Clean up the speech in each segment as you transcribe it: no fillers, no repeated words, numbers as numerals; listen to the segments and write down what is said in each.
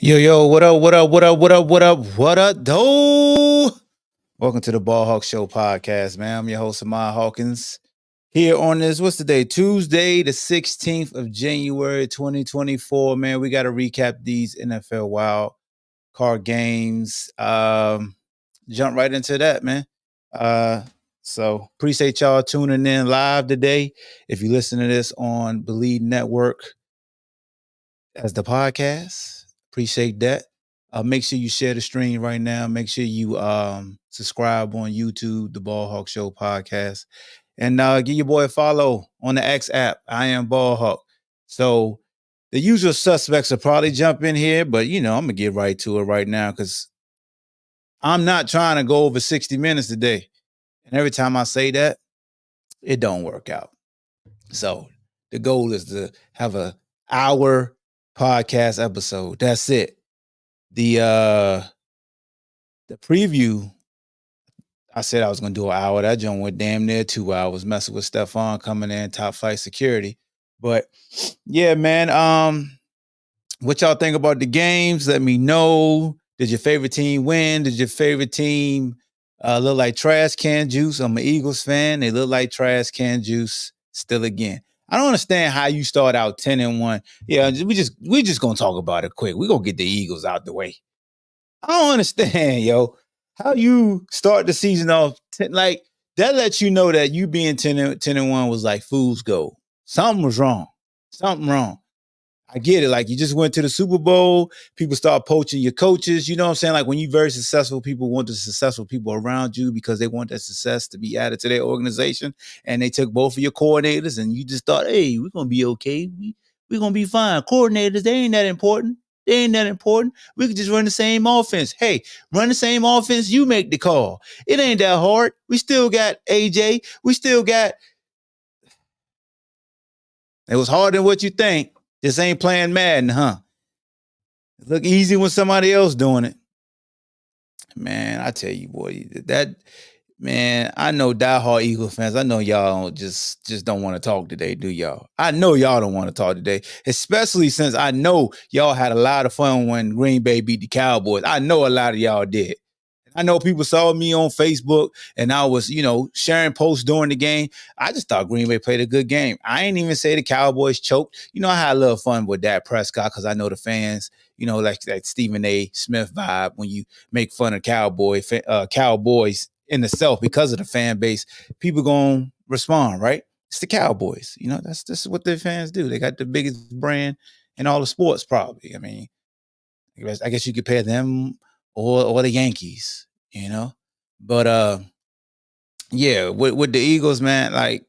Yo, what up, what up, though? Welcome to the Ball Hawk Show podcast, man. I'm your host, Amar Hawkins. Here on this, what's the day? Tuesday, the 16th of January, 2024, man. We got to recap these NFL wild card games. Jump right into that, man. So appreciate y'all tuning in live today. If you listen to this on Bleav Network as the podcast, appreciate that. Make sure you share the stream right now. Make sure you subscribe on YouTube, the Ball Hawk Show podcast, and give your boy a follow on the X app. I am Ball Hawk. So the usual suspects will probably jump in here, but I'm gonna get right to it right now because I'm not trying to go over 60 minutes today. And every time I say that, it don't work out. So the goal is to have an hour podcast episode. That's it. The preview, I said I was gonna do an hour. That joint went damn near 2 hours, messing with Stefan coming in, top flight security. But yeah, man. What y'all think about the games? Let me know. Did your favorite team win? Did your favorite team look like trash can juice? I'm an Eagles fan. They look like trash can juice still again. I don't understand how you start out 10-1. Yeah, we just gonna talk about it quick. We're gonna get the Eagles out the way. I don't understand, yo, how you start the season off like that lets you know that you being 10-1 was like fool's gold. Something was wrong. Something wrong. I get it. Like you just went to the Super Bowl. People start poaching your coaches. You know what I'm saying? Like when you're very successful, people want the successful people around you because they want that success to be added to their organization. And they took both of your coordinators and you just thought, hey, we're going to be okay. We're going to be fine. Coordinators, they ain't that important. They ain't that important. We could just run the same offense. Hey, run the same offense. You make the call. It ain't that hard. We still got AJ. We still got. It was harder than what you think. This ain't playing Madden, huh? It look easy when somebody else doing it. Man, I tell you, boy, man, I know diehard Eagle fans. I know y'all just don't want to talk today, do y'all? I know y'all don't want to talk today, especially since I know y'all had a lot of fun when Green Bay beat the Cowboys. I know a lot of y'all did. I know people saw me on Facebook and I was, sharing posts during the game. I just thought Green Bay played a good game. I ain't even say the Cowboys choked. I had a little fun with Dak Prescott because I know the fans, like that Stephen A. Smith vibe when you make fun of Cowboys in itself because of the fan base. People going to respond, right? It's the Cowboys. That's what their fans do. They got the biggest brand in all the sports probably. I mean, I guess you could pair them or the Yankees, But yeah, with the Eagles, man, like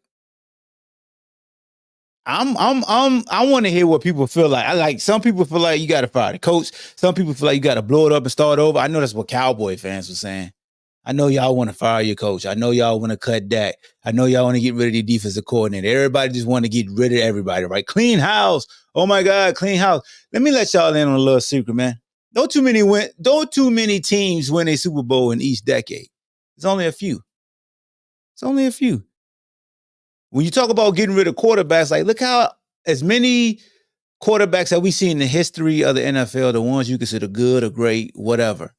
I want to hear what people feel like. Some people feel like you got to fire the coach. Some people feel like you got to blow it up and start over. I know that's what Cowboy fans were saying. I know y'all want to fire your coach. I know y'all want to cut Dak. I know y'all want to get rid of the defensive coordinator. Everybody just want to get rid of everybody, right? Clean house. Oh my God, clean house. Let me let y'all in on a little secret, man. Don't too many teams win a Super Bowl in each decade. It's only a few. It's only a few. When you talk about getting rid of quarterbacks, like look how as many quarterbacks that we see in the history of the NFL, the ones you consider good or great, whatever.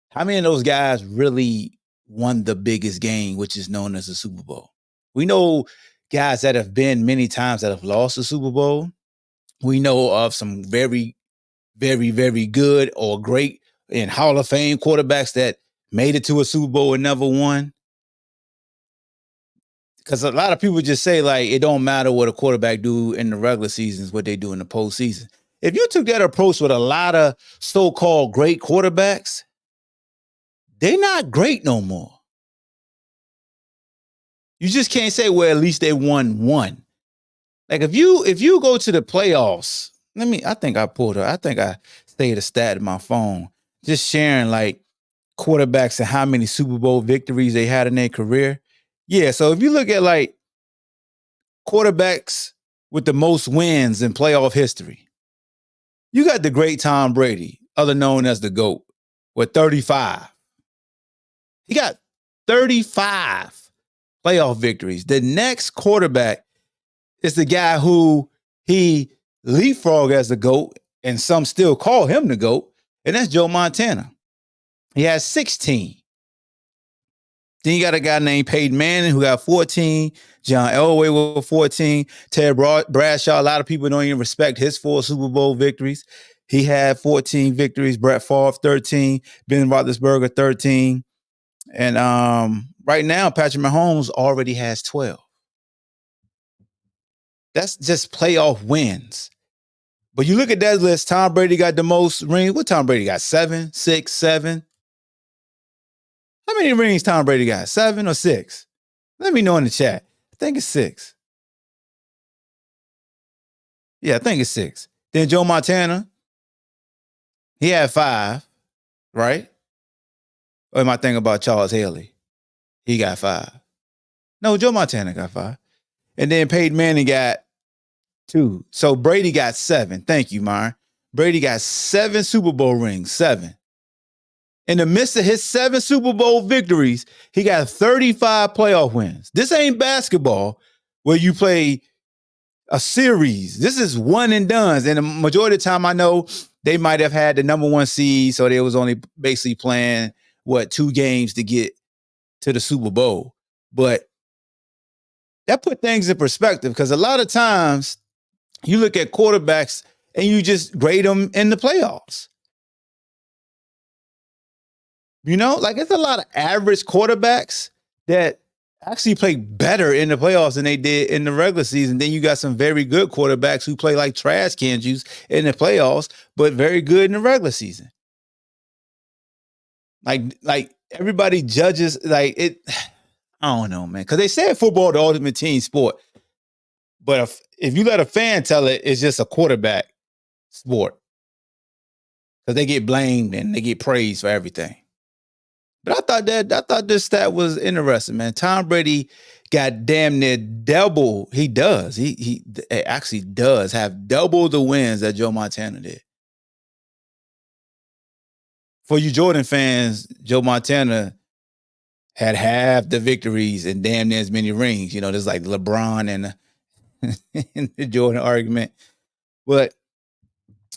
How many of those guys really won the biggest game, which is known as the Super Bowl? We know guys that have been many times that have lost the Super Bowl. We know of some very, very, very good or great and Hall of Fame quarterbacks that made it to a Super Bowl and never won. Because a lot of people just say, like, it don't matter what a quarterback do in the regular seasons, what they do in the postseason. If you took that approach with a lot of so-called great quarterbacks, they're not great no more. You just can't say, well, at least they won one. Like if you go to the playoffs, I think I saved a stat in my phone, just sharing like quarterbacks and how many Super Bowl victories they had in their career. Yeah, so if you look at like quarterbacks with the most wins in playoff history, you got the great Tom Brady, other known as the GOAT, with 35. He got 35 playoff victories. The next quarterback is the guy who he leapfrogged as the GOAT and some still call him the GOAT, and that's Joe Montana. He has 16. Then you got a guy named Peyton Manning who got 14. John Elway with 14. Ted Bradshaw, a lot of people don't even respect his 4 Super Bowl victories. He had 14 victories. Brett Favre, 13. Ben Roethlisberger, 13. And right now, Patrick Mahomes already has 12. That's just playoff wins. But you look at that list, Tom Brady got the most rings. What Tom Brady got? 7, 6, 7? How many rings Tom Brady got? 7 or 6? Let me know in the chat. I think it's 6. Yeah, I think it's 6. Then Joe Montana, he had 5, right? Or am I thinking about Charles Haley? He got 5. No, Joe Montana got 5. And then Peyton Manning got 2. So Brady got 7. Thank you, Myron. Brady got 7 Super Bowl rings. 7. In the midst of his 7 Super Bowl victories, he got 35 playoff wins. This ain't basketball where you play a series. This is one and done. And the majority of the time, I know they might have had the number 1 seed, so they was only basically playing, 2 games to get to the Super Bowl. But that put things in perspective, because a lot of times you look at quarterbacks and you just grade them in the playoffs. You know, like it's a lot of average quarterbacks that actually play better in the playoffs than they did in the regular season. Then you got some very good quarterbacks who play like trash can juice in the playoffs, but very good in the regular season. Like everybody judges like it. I don't know, man, because they said football the ultimate team sport, but if you let a fan tell it, it's just a quarterback sport, because they get blamed and they get praised for everything. But I thought this stat was interesting, man. Tom Brady got damn near double. He does. He actually does have double the wins that Joe Montana did. For you Jordan fans, Joe Montana had half the victories and damn near as many rings. You know, there's like LeBron and the Jordan argument. But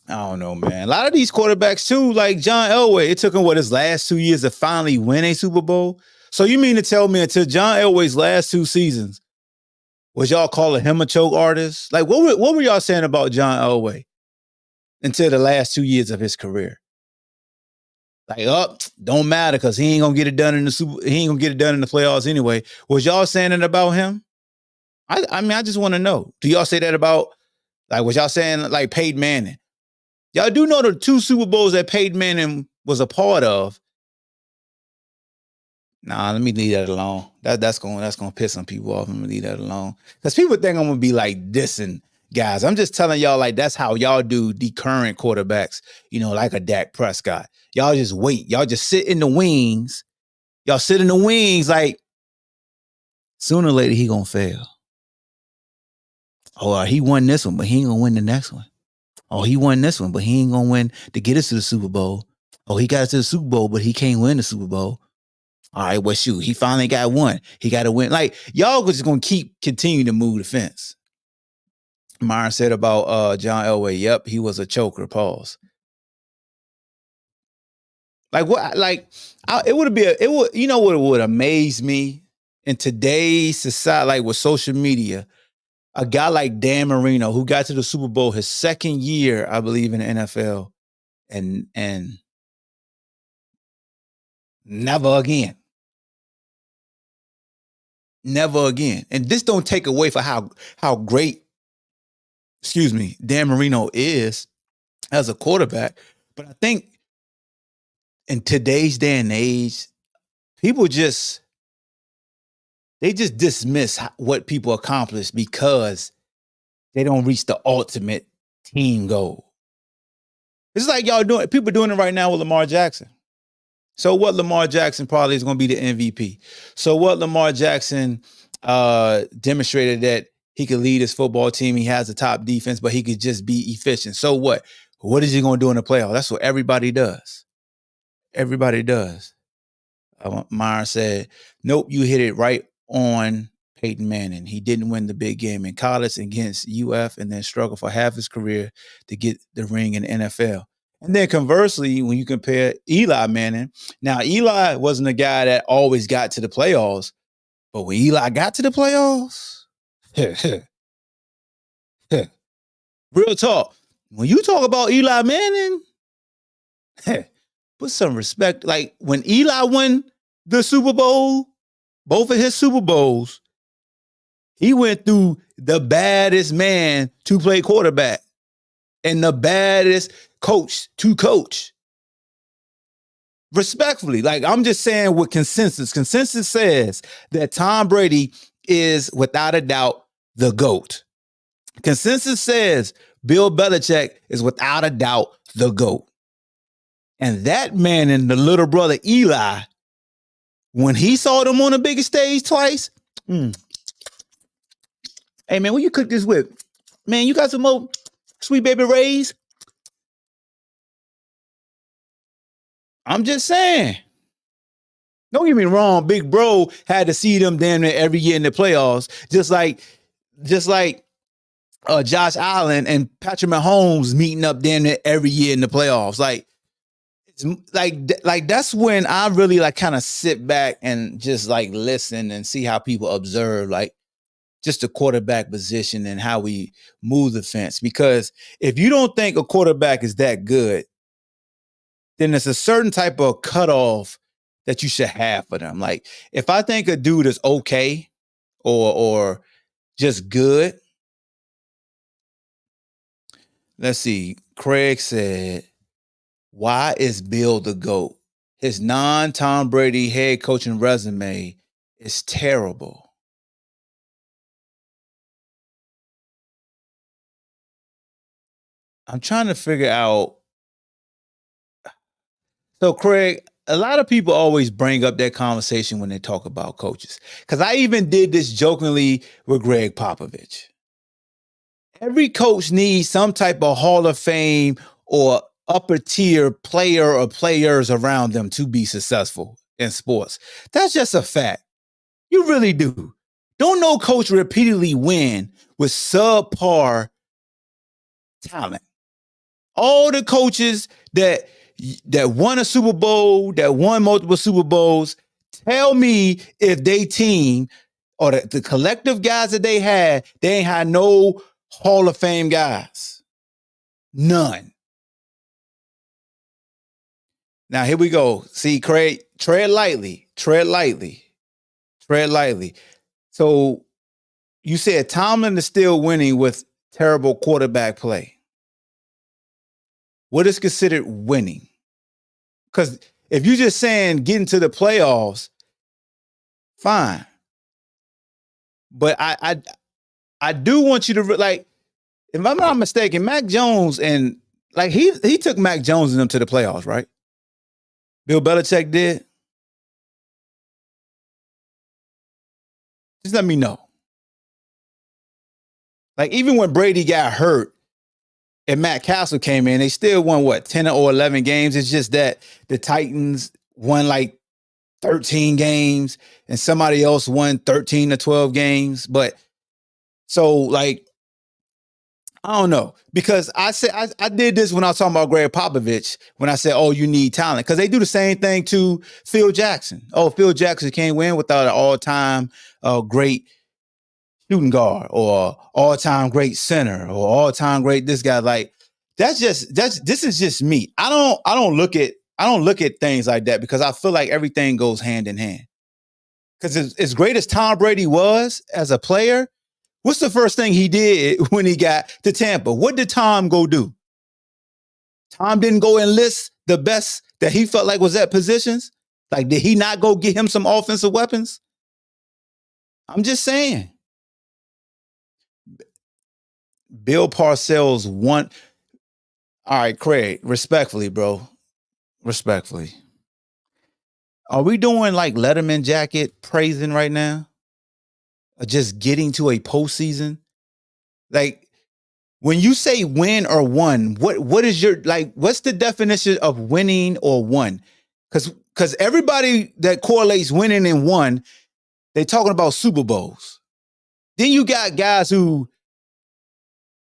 I don't know, man. A lot of these quarterbacks too, like John Elway, it took him his last 2 years to finally win a Super Bowl. So you mean to tell me until John Elway's last 2 seasons, was y'all calling him a choke artist? Like what were y'all saying about John Elway until the last 2 years of his career? Like, don't matter because he ain't gonna get it done in the playoffs anyway. Was y'all saying it about him? I mean, I just want to know. Do y'all say that about, like, was y'all saying like Peyton Manning? Y'all do know the 2 Super Bowls that Peyton Manning was a part of. Nah, let me leave that alone. That's gonna piss some people off. Let me leave that alone. Because people think I'm gonna be like dissing guys. I'm just telling y'all, like, that's how y'all do the current quarterbacks, you know, like a Dak Prescott. Y'all just wait. Y'all just sit in the wings. Y'all sit in the wings like sooner or later he gonna fail. Oh, he won this one, but he ain't gonna win the next one. Oh, he won this one, but he ain't gonna win to get us to the Super Bowl. Oh, he got us to the Super Bowl, but he can't win the Super Bowl. All right, well, shoot, he finally got one. He got to win. Like, y'all just gonna continue to move the fence. Myron said about John Elway, yep, he was a choker. Pause. Like what? Like it would. You know what would amaze me in today's society, like with social media, a guy like Dan Marino who got to the Super Bowl his second year, I believe, in the NFL, and never again. Never again. And this don't take away for how great, Dan Marino is as a quarterback. But I think in today's day and age, people just dismiss what people accomplish because they don't reach the ultimate team goal. It's like people doing it right now with Lamar Jackson. So what, Lamar Jackson probably is going to be the MVP. So what, Lamar Jackson demonstrated that he could lead his football team. He has a top defense, but he could just be efficient. So what? What is he going to do in the playoffs? That's what everybody does. Everybody does. Myron said, nope, you hit it right on Peyton Manning. He didn't win the big game in college against UF and then struggled for half his career to get the ring in the NFL. And then conversely, when you compare Eli Manning, now Eli wasn't a guy that always got to the playoffs, but when Eli got to the playoffs, real talk, when you talk about Eli Manning, put some respect. Like when Eli won the Super Bowl, both of his Super Bowls, he went through the baddest man to play quarterback and the baddest coach to coach. Respectfully, like I'm just saying with consensus. Consensus says that Tom Brady is without a doubt the GOAT. Consensus says Bill Belichick is without a doubt the GOAT. And that man and the little brother Eli, when he saw them on the biggest stage twice, hey man, what you cook this with? Man, you got some more Sweet Baby Ray's? I'm just saying. Don't get me wrong, Big Bro had to see them damn near every year in the playoffs, just like Josh Allen and Patrick Mahomes meeting up damn near every year in the playoffs. Like that's when I really like kind of sit back and just like listen and see how people observe like just the quarterback position and how we move the fence. Because if you don't think a quarterback is that good, then there's a certain type of cutoff that you should have for them. Like if I think a dude is okay or just good, let's see. Craig said, why is Bill the GOAT? His non-Tom Brady head coaching resume is terrible. I'm trying to figure out. So, Craig, a lot of people always bring up that conversation when they talk about coaches. Because I even did this jokingly with Greg Popovich. Every coach needs some type of Hall of Fame or upper tier player or players around them to be successful in sports. That's just a fact. You really do. Don't no coach repeatedly win with subpar talent. All the coaches that won a Super Bowl, that won multiple Super Bowls, tell me if they team or the collective guys that they ain't had no Hall of Fame guys. None. Now, here we go. See, Craig, tread lightly. So you said Tomlin is still winning with terrible quarterback play. What is considered winning? Because if you're just saying getting to the playoffs, fine. But I do want you to like, if I'm not mistaken, Mac Jones and like he took Mac Jones and them to the playoffs, right? Bill Belichick did. Just let me know. Like even when Brady got hurt and Matt Castle came in, they still won what, 10 or 11 games. It's just that the Titans won like 13 games and somebody else won 13 to 12 games. But so like, I don't know, because I said I did this when I was talking about Greg Popovich when I said, oh, you need talent, because they do the same thing to Phil Jackson. Oh, Phil Jackson can't win without an all-time great shooting guard or all-time great center or all-time great this guy. Like this is just me. I don't look at things like that because I feel like everything goes hand in hand. Because as great as Tom Brady was as a player, what's the first thing he did when he got to Tampa? What did Tom go do? Tom didn't go enlist the best that he felt like was at positions. Like, did he not go get him some offensive weapons? I'm just saying. Bill Parcells won. All right, Craig, respectfully, bro. Respectfully. Are we doing like Letterman jacket praising right now? Or just getting to a postseason? Like, when you say win or won, what is your, like, what's the definition of winning or won? Because everybody that correlates winning and won, they're talking about Super Bowls. Then you got guys who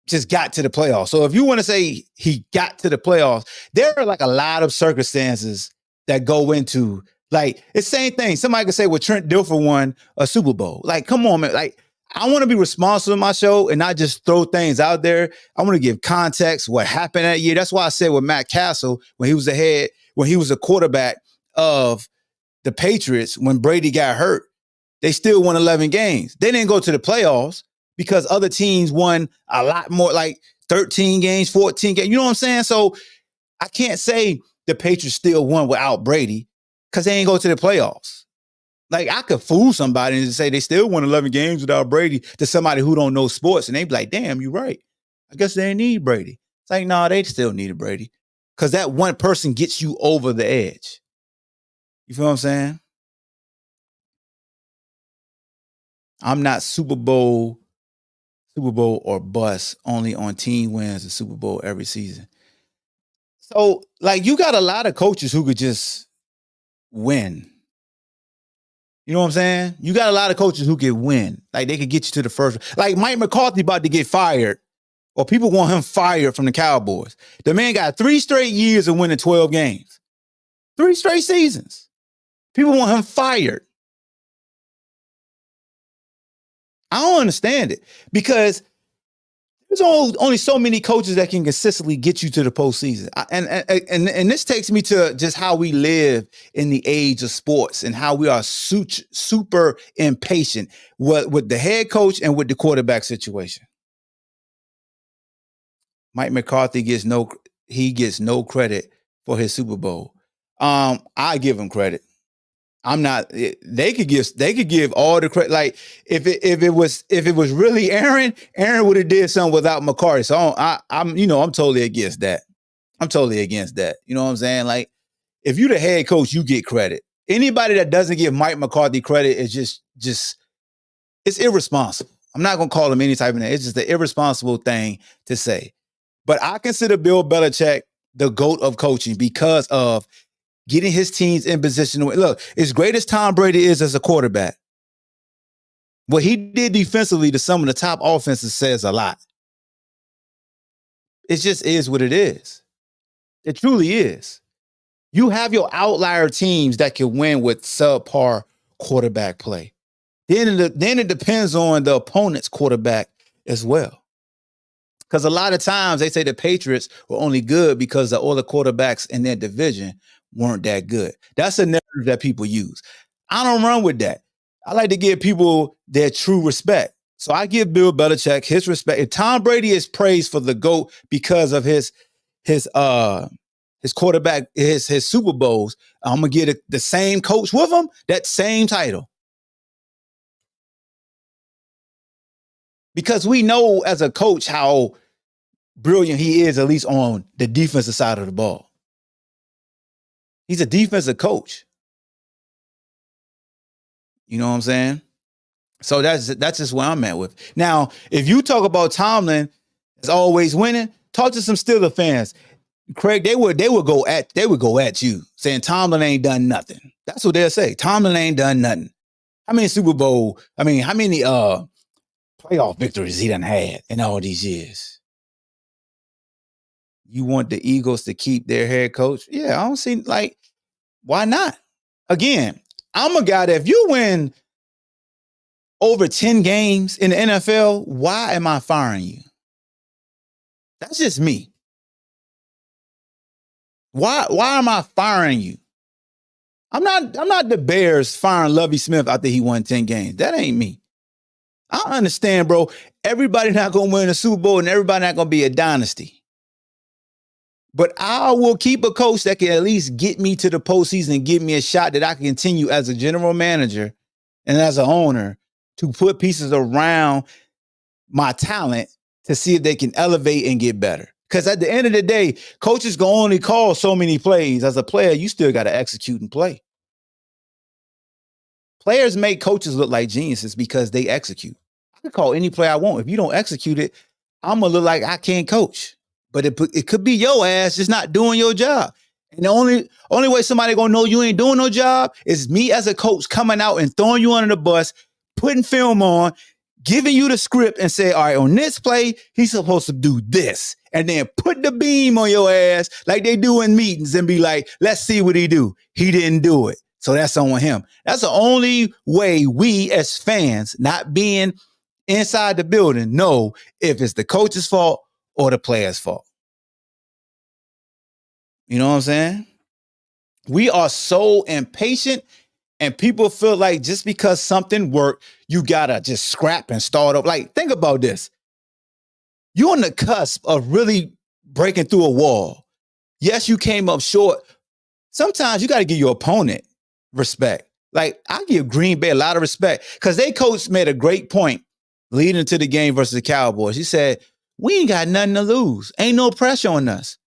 just got to the playoffs. So if you want to say he got to the playoffs, there are like a lot of circumstances that go into, like, it's the same thing. Somebody could say, well, Trent Dilfer won a Super Bowl. Like, come on, man. Like, I want to be responsible in my show and not just throw things out there. I want to give context, what happened that year. That's why I said with Matt Castle, when he was a quarterback of the Patriots, when Brady got hurt, they still won 11 games. They didn't go to the playoffs because other teams won a lot more, like 13 games, 14 games. You know what I'm saying? So I can't say the Patriots still won without Brady because they ain't go to the playoffs. Like, I could fool somebody and say they still won 11 games without Brady to somebody who don't know sports. And they be like, damn, you're right. I guess they didn't need Brady. It's like, no, they still needed Brady because that one person gets you over the edge. You feel what I'm saying? I'm not Super Bowl or bust, only on team wins the Super Bowl every season. So, like, you got a lot of coaches who could just win. You know what I'm saying? You got a lot of coaches who could win. Like, they could get you to the first. Like, Mike McCarthy about to get fired, or people want him fired from the Cowboys. The man got 3 straight years of winning 12 games. 3 straight seasons. People want him fired. I don't understand it because there's only so many coaches that can consistently get you to the postseason. And this takes me to just how we live in the age of sports and how we are super impatient with the head coach and with the quarterback situation. Mike McCarthy gets no credit for his Super Bowl. I give him credit. I'm not. They could give all the credit. Like, if it was really Aaron would have did something without McCarthy. So I'm totally against that. I'm totally against that. You know what I'm saying? Like, if you're the head coach, you get credit. Anybody that doesn't give Mike McCarthy credit is just it's irresponsible. I'm not gonna call him any type of name. It's just an irresponsible thing to say. But I consider Bill Belichick the GOAT of coaching because of getting his teams in position to win. Look, as great as Tom Brady is as a quarterback, what he did defensively to some of the top offenses says a lot. It just is what it is. It truly is. You have your outlier teams that can win with subpar quarterback play. Then it depends on the opponent's quarterback as well. Because a lot of times they say the Patriots were only good because the other quarterbacks in their division weren't that good. That's a narrative that people use. I don't run with that. I like to give people their true respect. So I give Bill Belichick his respect. If Tom Brady is praised for the GOAT because of his quarterback, his Super Bowls, I'm gonna get the same coach with him, that same title. Because we know as a coach how brilliant he is, at least on the defensive side of the ball. He's a defensive coach. You know what I'm saying? So that's just where I'm at with. Now, if you talk about Tomlin as always winning, talk to some Steelers fans. Craig, they would go at you saying Tomlin ain't done nothing. That's what they'll say. Tomlin ain't done nothing. How many playoff victories he done had in all these years? You want the Eagles to keep their head coach? Yeah, I don't see, like, why not? Again, I'm a guy that if you win over 10 games in the NFL, why am I firing you? That's just me. Why am I firing you? I'm not the Bears firing Lovie Smith after he won 10 games. That ain't me. I understand, bro. Everybody not going to win a Super Bowl and everybody not going to be a dynasty. But I will keep a coach that can at least get me to the postseason and give me a shot that I can continue as a general manager and as an owner to put pieces around my talent to see if they can elevate and get better. Because at the end of the day, coaches can only call so many plays. As a player, you still got to execute and play. Players make coaches look like geniuses because they execute. I can call any play I want. If you don't execute it, I'm going to look like I can't coach. But it could be your ass just not doing your job. And the only way somebody going to know you ain't doing no job is me as a coach coming out and throwing you under the bus, putting film on, giving you the script and say, all right, on this play, he's supposed to do this. And then put the beam on your ass like they do in meetings and be like, let's see what he do. He didn't do it. So that's on him. That's the only way we as fans, not being inside the building, know if it's the coach's fault or the player's fault. You know what I'm saying? We are so impatient, and people feel like just because something worked, you gotta just scrap and start up. Like, think about this. You're on the cusp of really breaking through a wall. Yes, you came up short. Sometimes you gotta give your opponent respect. Like, I give Green Bay a lot of respect because their coach made a great point leading into the game versus the Cowboys. He said, we ain't got nothing to lose. Ain't no pressure on us.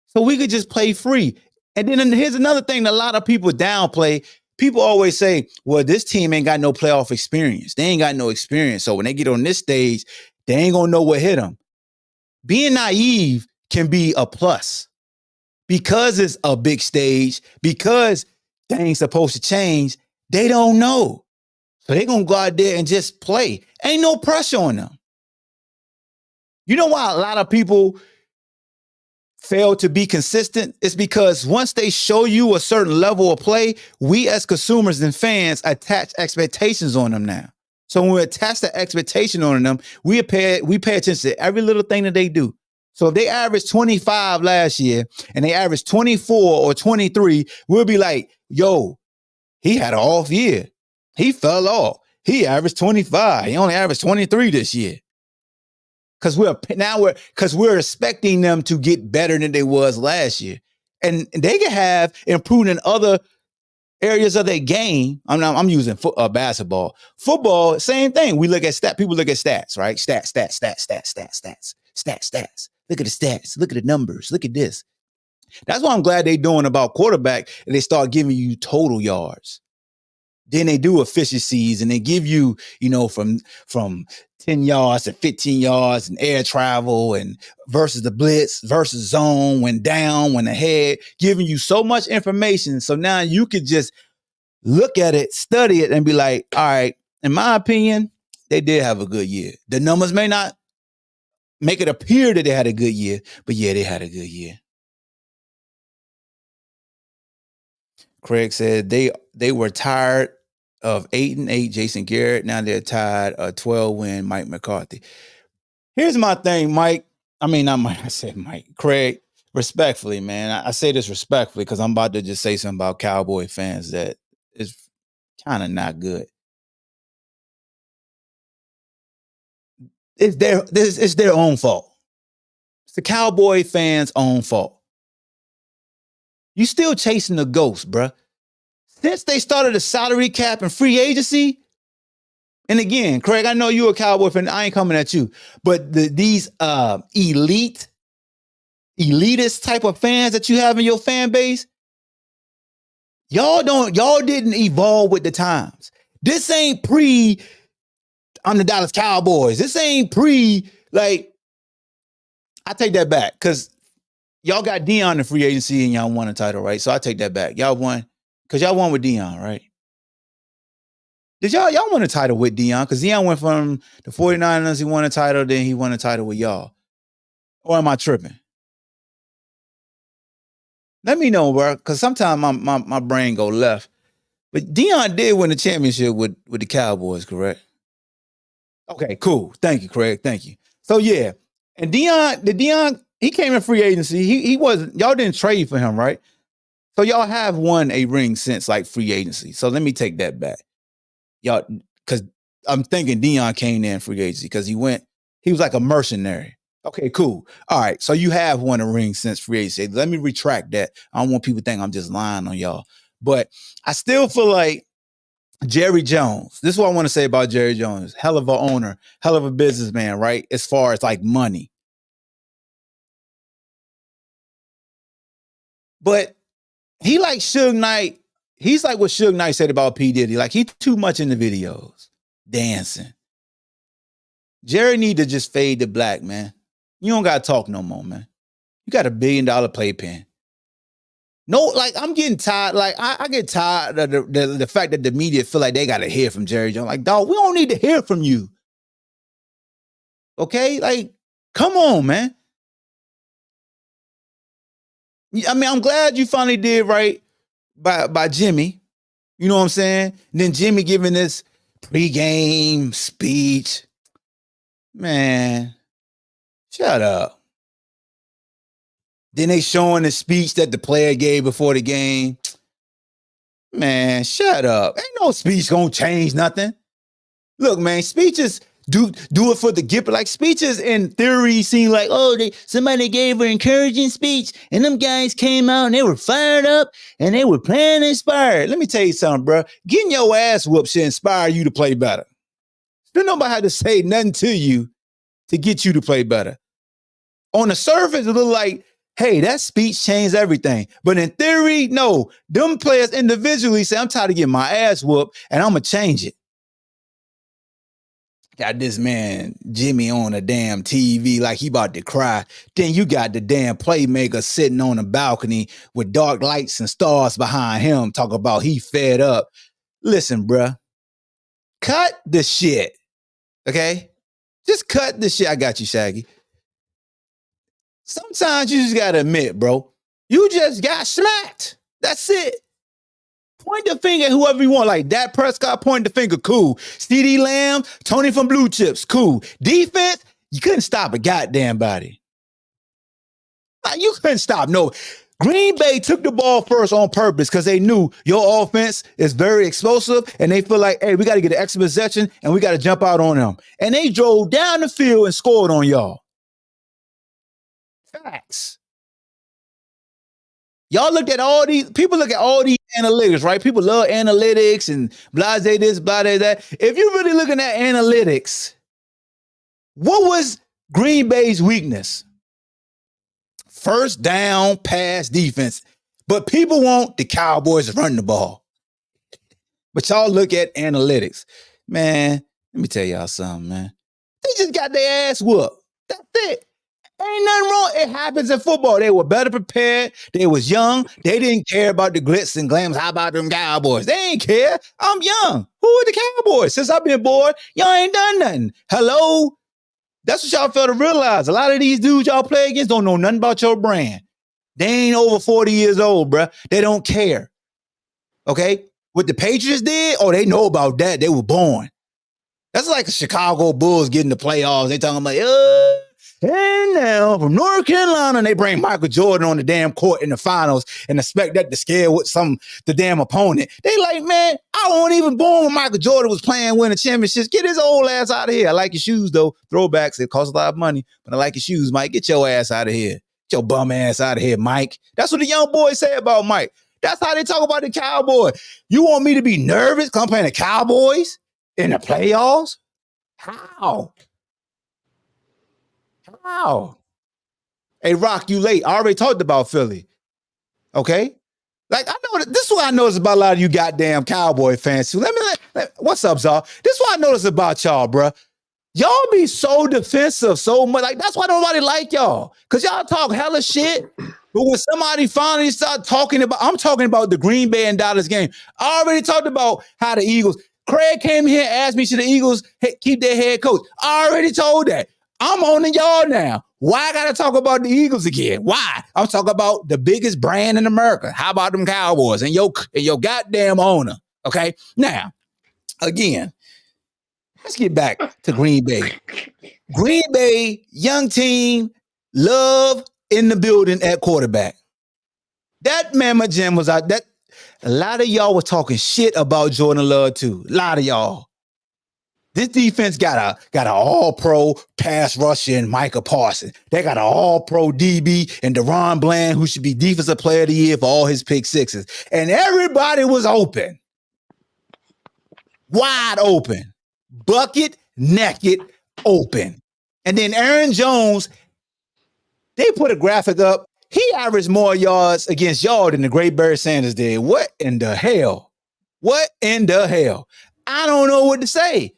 So we could just play free. And then here's another thing that a lot of people downplay. People always say, well, this team ain't got no playoff experience. They ain't got no experience. So when they get on this stage, they ain't going to know what hit them. Being naive can be a plus. Because it's a big stage, because things supposed to change, they don't know. So they're going to go out there and just play. Ain't no pressure on them. You know why a lot of people fail to be consistent? It's because once they show you a certain level of play, we as consumers and fans attach expectations on them now. So when we attach the expectation on them, we pay attention to every little thing that they do. So if they averaged 25 last year and they averaged 24 or 23, we'll be like, yo, he had an off year. He fell off. He averaged 25. He only averaged 23 this year. Because we're expecting them to get better than they was last year. And they can have improved in other areas of their game. I'm using basketball. Football, same thing. We look at stats. People look at stats, right? Stats. Look at the stats. Look at the numbers. Look at this. That's what I'm glad they're doing about quarterback, and they start giving you total yards. Then they do efficiencies, and they give you, from 10 yards to 15 yards and air travel and versus the blitz versus zone, when down, when ahead, giving you so much information. So now you could just look at it, study it, and be like, all right, in my opinion, they did have a good year. The numbers may not make it appear that they had a good year, but yeah, they had a good year. Craig said they were tired of 8-8 Jason Garrett. Now they're tired of 12-win Mike McCarthy. Here's my thing, Mike. I mean, not Mike. I said Mike. Craig, respectfully, man. I say this respectfully because I'm about to just say something about Cowboy fans that is kind of not good. It's their own fault. It's the Cowboy fans' own fault. You still chasing the ghost, bruh. Since they started the salary cap and free agency, and again, Craig, I know you're a Cowboy fan. I ain't coming at you. But these elitist type of fans that you have in your fan base, y'all didn't evolve with the times. This ain't I'm the Dallas Cowboys. This ain't I take that back because y'all got Deion in free agency and y'all won a title, right? So I take that back. Y'all won because y'all won with Deion, right? Did y'all won a title with Deion? Because Deion went from the 49ers, he won a title, then he won a title with y'all. Or am I tripping? Let me know, bro, because sometimes my brain go left. But Deion did win the championship with the Cowboys, correct? Okay, cool. Thank you, Craig. Thank you. So yeah, and Deion, he came in free agency. He wasn't. Y'all didn't trade for him, right? So y'all have won a ring since free agency. So let me take that back, y'all, because I'm thinking Deion came in free agency because he was like a mercenary. Okay, cool. All right, so you have won a ring since free agency. Let me retract that. I don't want people to think I'm just lying on y'all, but I still feel like Jerry Jones. This is what I want to say about Jerry Jones. Hell of a owner, hell of a businessman, right? As far as money. But he like Suge Knight. He's like what Suge Knight said about P. Diddy. Like, he's too much in the videos, dancing. Jerry need to just fade to black, man. You don't got to talk no more, man. You got $1 billion playpen. No, like I'm getting tired. Like I get tired of the fact that the media feel like they gotta hear from Jerry Jones. Like, dog, we don't need to hear from you. Okay? Like, come on, man. I mean, I'm glad you finally did right by Jimmy. You know what I'm saying? And then Jimmy giving this pregame speech. Man, shut up. Then they showing the speech that the player gave before the game. Man, shut up. Ain't no speech gonna change nothing. Look, man, speeches do it for the gift. Like speeches in theory seem like, oh, somebody gave an encouraging speech and them guys came out and they were fired up and they were playing inspired. Let me tell you something, bro. Getting your ass whooped should inspire you to play better. Then nobody had to say nothing to you to get you to play better. On the surface, it look like, hey, that speech changed everything. But in theory, no. Them players individually say, I'm tired of getting my ass whooped and I'm going to change it. Got this man, Jimmy, on a damn TV like he about to cry. Then you got the damn playmaker sitting on a balcony with dark lights and stars behind him talk about he fed up. Listen, bruh. Cut the shit. Okay? Just cut the shit. I got you, Shaggy. Sometimes you just gotta admit, bro, you just got smacked. That's it. Point the finger at whoever you want. Like Dak Prescott, point the finger, cool. CeeDee Lamb, Tony from Blue Chips, cool. Defense, you couldn't stop a goddamn body. Like, you couldn't stop. No. Green Bay took the ball first on purpose because they knew your offense is very explosive and they feel like, hey, we got to get an extra possession and we got to jump out on them. And they drove down the field and scored on y'all. Facts. Y'all looked at all these, people look at all these analytics, right? People love analytics and blase this, blase that. If you're really looking at analytics, what was Green Bay's weakness? First down pass defense. But people want the Cowboys to run the ball. But y'all look at analytics. Man, let me tell y'all something, man. They just got their ass whooped. That's it. Ain't nothing wrong. It happens in football. They were better prepared. They was young. They didn't care about the glitz and glams. How about them Cowboys? They ain't care. I'm young. Who are the Cowboys? Since I've been bored, y'all ain't done nothing. Hello? That's what y'all fail to realize. A lot of these dudes y'all play against don't know nothing about your brand. They ain't over 40 years old, bruh. They don't care. Okay? What the Patriots did, oh, they know about that. They were born. That's like the Chicago Bulls getting the playoffs. They talking about, and now from North Carolina, they bring Michael Jordan on the damn court in the finals and expect that to scare with the damn opponent. They like, man, I wasn't even born when Michael Jordan was playing, winning championships. Get his old ass out of here. I like your shoes, though. Throwbacks, it costs a lot of money, but I like your shoes, Mike. Get your ass out of here. Get your bum ass out of here, Mike. That's what the young boys say about Mike. That's how they talk about the Cowboys. You want me to be nervous because I'm playing the Cowboys in the playoffs? How? How? Hey, Rock, you late. I already talked about Philly. Okay? Like, I know this is what I noticed about a lot of you goddamn Cowboy fans too. What's up, Zar? This is what I noticed about y'all, bruh. Y'all be so defensive so much. Like, that's why nobody like y'all. Because y'all talk hella shit. But when somebody finally start talking about, I'm talking about the Green Bay and Dallas game. I already talked about how the Eagles, Craig came here and asked me, should the Eagles keep their head coach? I already told that. I'm on y'all now. Why I gotta talk about the Eagles again? Why? I'm talking about the biggest brand in America. How about them Cowboys and your goddamn owner? Okay. Now, again, let's get back to Green Bay. Green Bay, young team, Love in the building at quarterback. That Mama Jim was out. That a lot of y'all was talking shit about Jordan Love too. A lot of y'all. This defense got an all-pro pass rusher in Micah Parsons. They got an all-pro DB and Deron Bland, who should be defensive player of the year for all his pick sixes. And everybody was open. Wide open. Bucket, naked, open. And then Aaron Jones, they put a graphic up. He averaged more yards against y'all than the great Barry Sanders did. What in the hell? What in the hell? I don't know what to say.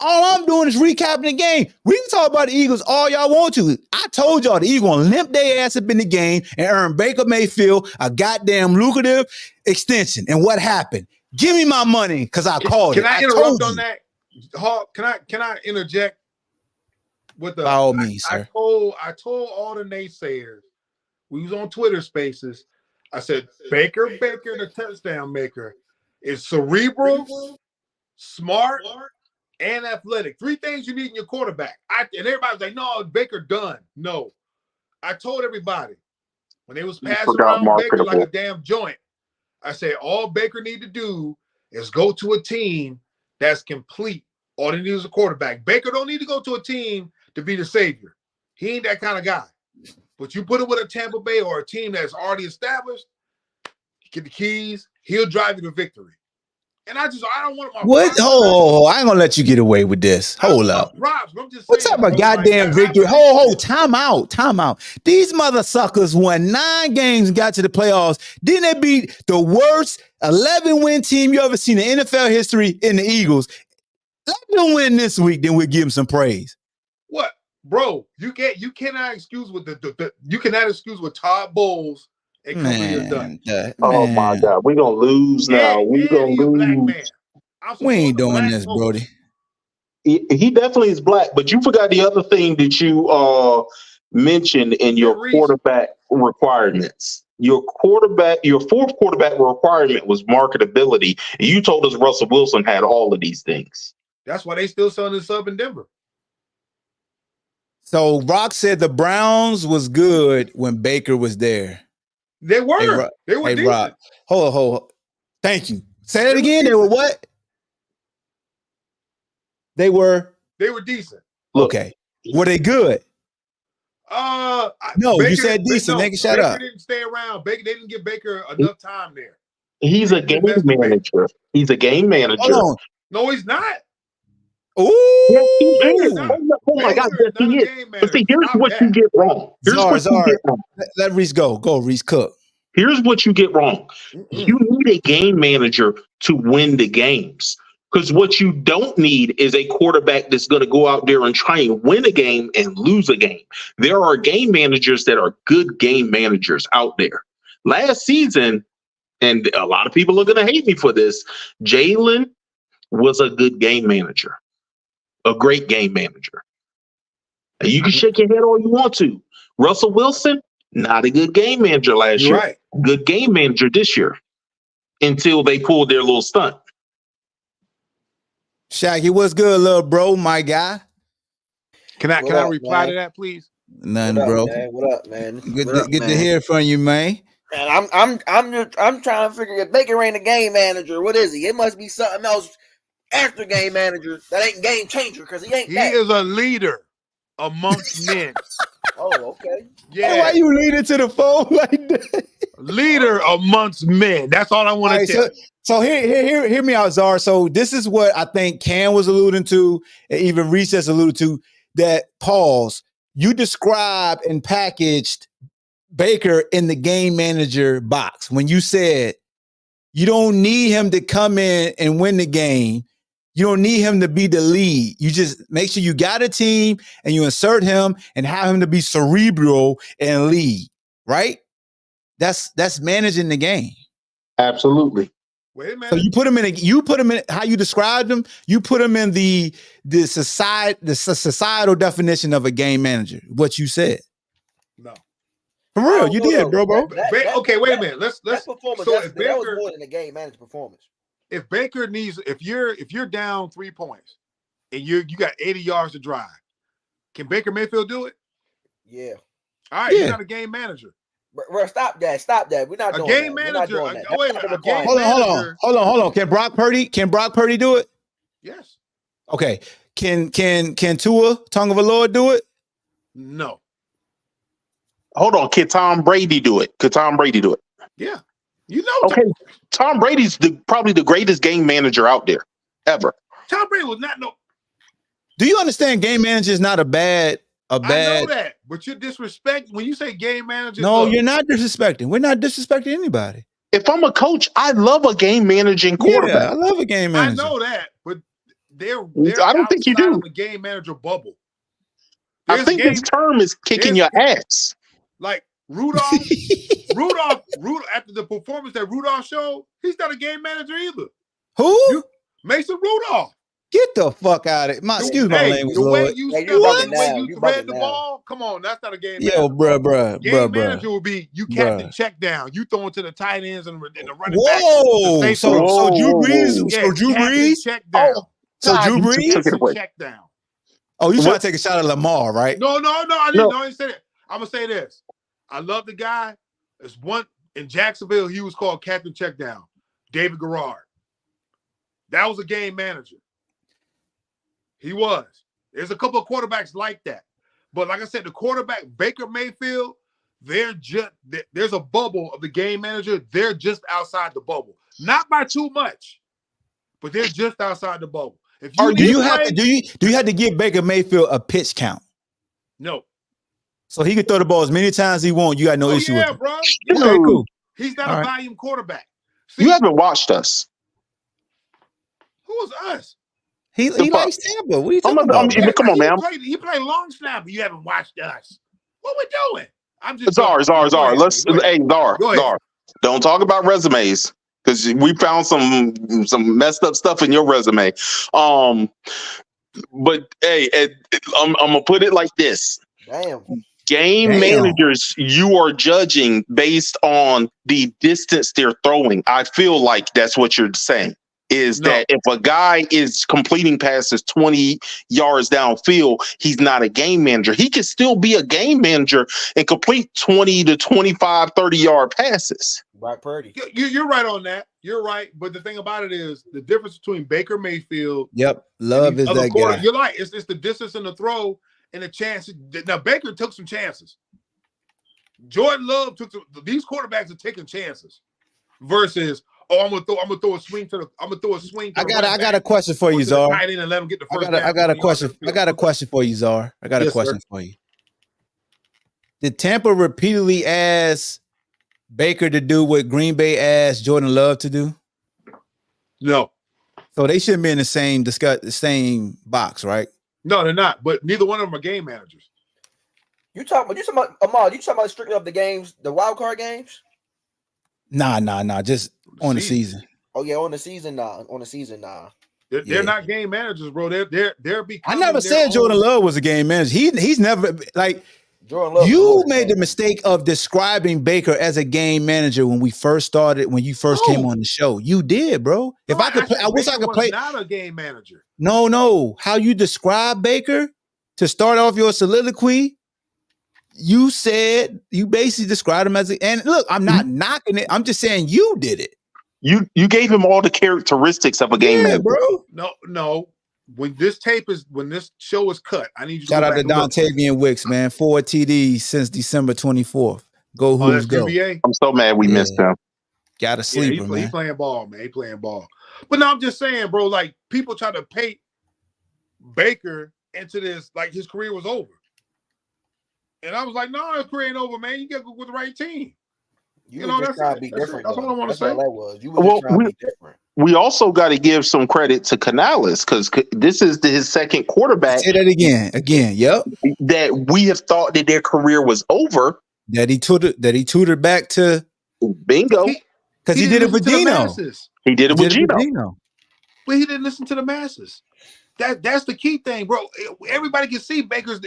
All I'm doing is recapping the game. We can talk about the Eagles all y'all want to. I told y'all the Eagles gonna limp their ass up in the game and earn Baker Mayfield a goddamn lucrative extension. And what happened? Give me my money because I called it. Can I interrupt on that? Hawk, can I interject with the? By all means, sir. I told all the naysayers. We was on Twitter Spaces. I said Baker, the touchdown maker, is cerebral, smart, and athletic. 3 things you need in your quarterback. And everybody's like, no, Baker done. No. I told everybody when they was passing around Baker like a damn joint, I said all Baker need to do is go to a team that's complete. All he needs is a quarterback. Baker don't need to go to a team to be the savior. He ain't that kind of guy. But you put him with a Tampa Bay or a team that's already established, get the keys, he'll drive you to victory. And I don't want my what? Oh, I ain't gonna let you get away with this. Hold up. Props, I'm just what's up, a goddamn victory? Time out. These mother suckers won 9 games and got to the playoffs. Didn't they beat the worst 11-win team you ever seen in NFL history in the Eagles? Let them win this week, then we'll give them some praise. What, bro? You cannot excuse what you cannot excuse what Todd Bowles and company has done. Oh my God, we're gonna lose now. We're gonna lose. We ain't doing this, Brody. He definitely is black, but you forgot the other thing that you mentioned in your quarterback requirements. Your fourth quarterback requirement was marketability. And you told us Russell Wilson had all of these things. That's why they still selling the sub in Denver. So Rock said the Browns was good when Baker was there. They were. They were decent. Rock. Hold on. Thank you. Say that again. They were what? They were decent. Okay. Were they good? No, Baker, you said decent. Nigga, shut Baker up. Didn't stay around. They didn't give Baker enough time there. He's a game manager. He's a game manager. Hold on. No, he's not. Ooh. Yes, he is. Oh my God, yes, he is. But see, here's what you get wrong. Let Reese go. Go, Reese Cook. Here's what you get wrong. You need a game manager to win the games. Because what you don't need is a quarterback that's going to go out there and try and win a game and lose a game. There are game managers that are good game managers out there. Last season, and a lot of people are going to hate me for this, Jalen was a good game manager, a great game manager. You can shake your head all you want to. Russell Wilson, not a good game manager last year. Right. Good game manager this year until they pulled their little stunt. Shaggy, what's good, little bro, my guy? Can I reply to that, please? Nothing, bro. What up, man? Good to hear from you, man. Man, I'm trying to figure if Baker ain't a game manager, what is he? It must be something else after game manager that ain't game changer because he ain't. He is a leader amongst men. Oh, okay. Yeah. Hey, why you leading to the phone like that? Leader amongst men. That's all I want to tell you. So hear me out, Czar. So this is what I think Cam was alluding to, and even Reese has alluded to, that pause. You described and packaged Baker in the game manager box when you said you don't need him to come in and win the game. You don't need him to be the lead. You just make sure you got a team and you insert him and have him to be cerebral and lead, right? That's managing the game. Absolutely. Wait a minute. So you put him in how you described him. You put him in the societal definition of a game manager. What you said. No. For real, you did, bro. Okay, wait a minute. Let's. Performance. So that was more than a game manager performance. If Baker if you're down 3 points and you got 80 yards to drive, can Baker Mayfield do it? Yeah. All right, he's not a game manager. Bro, stop that. We're not doing that. A game manager. Hold on. Can Brock Purdy do it? Yes. Okay. Can Tua Tagovailoa do it? No. Hold on. Can Tom Brady do it? Yeah. You know. Okay. Tom Brady's probably the greatest game manager out there ever. Tom Brady was not no. Do you understand? Game manager is not a bad. I know that, but you disrespect when you say game manager. No, you're not disrespecting. We're not disrespecting anybody. If I'm a coach, I love a game managing quarterback. Yeah, I love a game manager. I know that, but they're I don't think you outside do. of the game manager bubble. I think his term is kicking your ass. Like Rudolph after the performance that Rudolph showed, he's not a game manager either. Who? Mason Rudolph. Get the fuck out of it. Excuse my language, the way Lord. you Hey, stepped what? the way Now. you You thread the bugging now. ball, come on, that's not a game Yo, manager. Game bruh. manager will be you captain check down, you throwing to the tight ends and the running Whoa. back. So Drew Brees. Yeah, So Drew captain Brees. check down. So God, Drew you just took it Brees. away. Check down. Oh, you trying to take a shot at Lamar, right? No, I didn't say that. I'm gonna say this. I love the guy. There's one in Jacksonville, he was called Captain Checkdown, David Garrard. That was a game manager. He was. There's a couple of quarterbacks like that. But like I said, the quarterback, Baker Mayfield, there's a bubble of the game manager. They're just outside the bubble. Not by too much, but they're just outside the bubble. If you do you have to give Baker Mayfield a pitch count? No. So he can throw the ball as many times as he wants. You got no issue with it. Bro. Okay, cool. He's not a volume quarterback. See, you haven't watched us. Who was us? He likes Tampa. What are you talking about? Come on, man. He played long snapper. You haven't watched us. What we doing? I'm just Czar. Czar. Don't talk about resumes because we found some messed up stuff in your resume. But hey, I'm gonna put it like this. Damn. Game managers, you are judging based on the distance they're throwing. I feel like that's what you're saying. That if a guy is completing passes 20 yards downfield, he's not a game manager. He can still be a game manager and complete 20 to 25, 30-yard passes. Brock Purdy. You're right on that. You're right. But the thing about it is the difference between Baker Mayfield. Yep. Love is that guy. You're right. It's the distance in the throw and the chance. Now, Baker took some chances. Jordan Love these quarterbacks are taking chances versus, I'm gonna throw a swing to the. I got a question for you, Czar. And let him get the first I got a question. I got a question for you, Czar. I got a question for you. Did Tampa repeatedly ask Baker to do what Green Bay asked Jordan Love to do? No. So they shouldn't be in the same box, right? No, they're not. But neither one of them are game managers. You talking about Ahmad? You talking about strictly of the games, the wild card games? Nah. Just on the season. Oh yeah, on the season, nah. They're not game managers, bro. They're becoming. I never said Jordan Love was a game manager. He's never like. Jordan Love. You made the mistake of describing Baker as a game manager when we first started. When you first came on the show, you did, bro. If I could, I wish I could play. Not a game manager. No. How you describe Baker to start off your soliloquy? You said you basically described him as and look, I'm not knocking it. I'm just saying you did it. You gave him all the characteristics of a game manager, bro. No. When this show is cut, I need you to shout out to Dontavian Wicks, man. 4 TDs since December 24th. Go Hoos, go. QBA? I'm so mad we missed him. Got a sleeper, man. He playing ball, man. He playing ball. But no, I'm just saying, bro, like people try to paint Baker into this like his career was over. And I was like, no, his career ain't over, man. You got to go with the right team. You know, that's trying to be different. That's what I want to say. All that was. You were trying to be different. We also got to give some credit to Canales because this is his second quarterback. Say that again. Yep. That we have thought that their career was over. That he tutored back to bingo because he did it with Gino. He did it with Gino. But he didn't listen to the masses. That's the key thing, bro. Everybody can see Baker's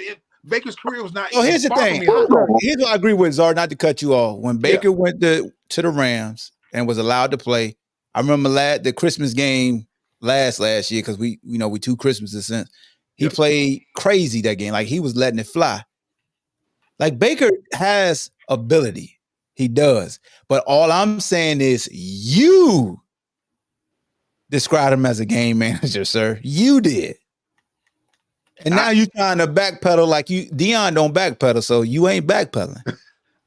career was not. So here's the thing. Here's what I agree with Czar. Not to cut you off. When Baker went to the Rams and was allowed to play, I remember the Christmas game last year because we 2 Christmases since he played crazy that game. Like he was letting it fly. Like Baker has ability, he does. But all I'm saying is you described him as a game manager, sir. You did. And now you're trying to backpedal like Deion don't backpedal, so you ain't backpedaling.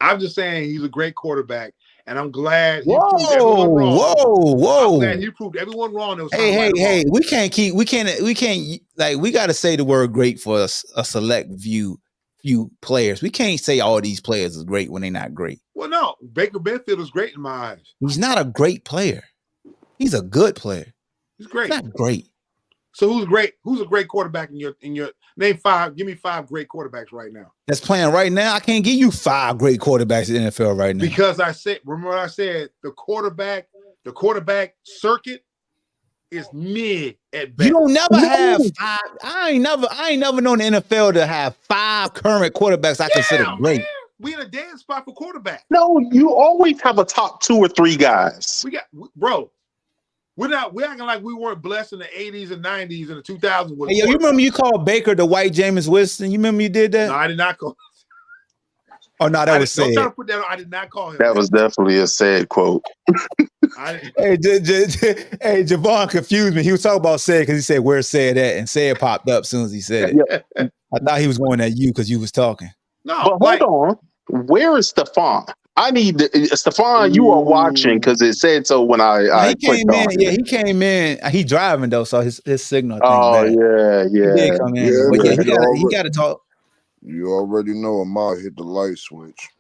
I'm just saying he's a great quarterback, and I'm glad he proved everyone wrong. Whoa. I'm glad he proved everyone wrong. Hey, we got to say the word great for a select few players. We can't say all these players is great when they're not great. Well, no, Baker Mayfield is great in my eyes. He's not a great player. He's a good player. He's great. He's not great. So who's great? Who's a great quarterback in your name 5? Give me 5 great quarterbacks right now. That's playing right now. I can't give you 5 great quarterbacks in the NFL right now. Because remember what I said, the quarterback circuit is mid at best. You don't never have 5. I ain't never known the NFL to have 5 current quarterbacks I consider great. Man. We in a dead spot for quarterback. No, you always have a top 2 or 3 guys. We're acting like we weren't blessed in the 80s and 90s and the 2000s. Hey, yo, you remember you called Baker the white Jameis Winston? You remember you did that? No, I did not call. Oh no, that was sad. Don't try to put that on. I did not call him. That was definitely a sad quote. Hey, Javon confused me. He was talking about said because he said where's said at, and said popped up as soon as he said it. Yeah. I thought he was going at you because you was talking. No, but hold on. Where is Stephon? I need Stephon. You are watching because it said so when I he came in. Yeah, he came in. He driving though, so his signal. Oh bad. yeah. He did come in. Yeah, But yeah, man, he got to talk. You already know Ahmad hit the light switch.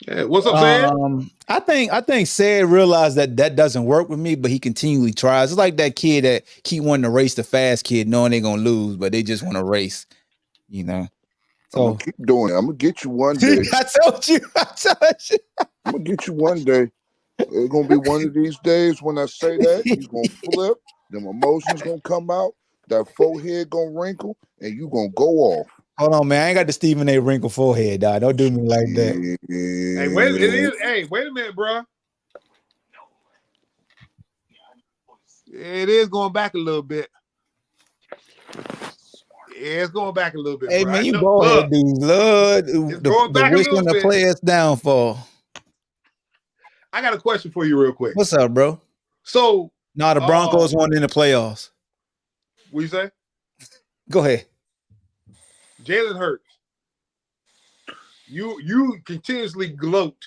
Yeah, what's up, man? I think Said realized that doesn't work with me, but he continually tries. It's like that kid that keep wanting to race the fast kid, knowing they're gonna lose, but they just want to race. You know. I'm gonna keep doing it. I'm gonna get you one day. I told you. I'm gonna get you one day. It's gonna be one of these days when I say that you're gonna flip, them emotions gonna come out, that forehead gonna wrinkle, and you gonna go off. Hold on, man. I ain't got the Stephen A. wrinkle forehead, dog. Don't do me like that. Hey, wait a minute, bro. It is going back a little bit. Yeah, it's going back a little bit. Hey, bro. man, you go ahead, dude. Lord, the wishing the players downfall. I got a question for you real quick. What's up, bro? So, the Broncos won in the playoffs. What you say? Go ahead. Jalen Hurts. You continuously gloat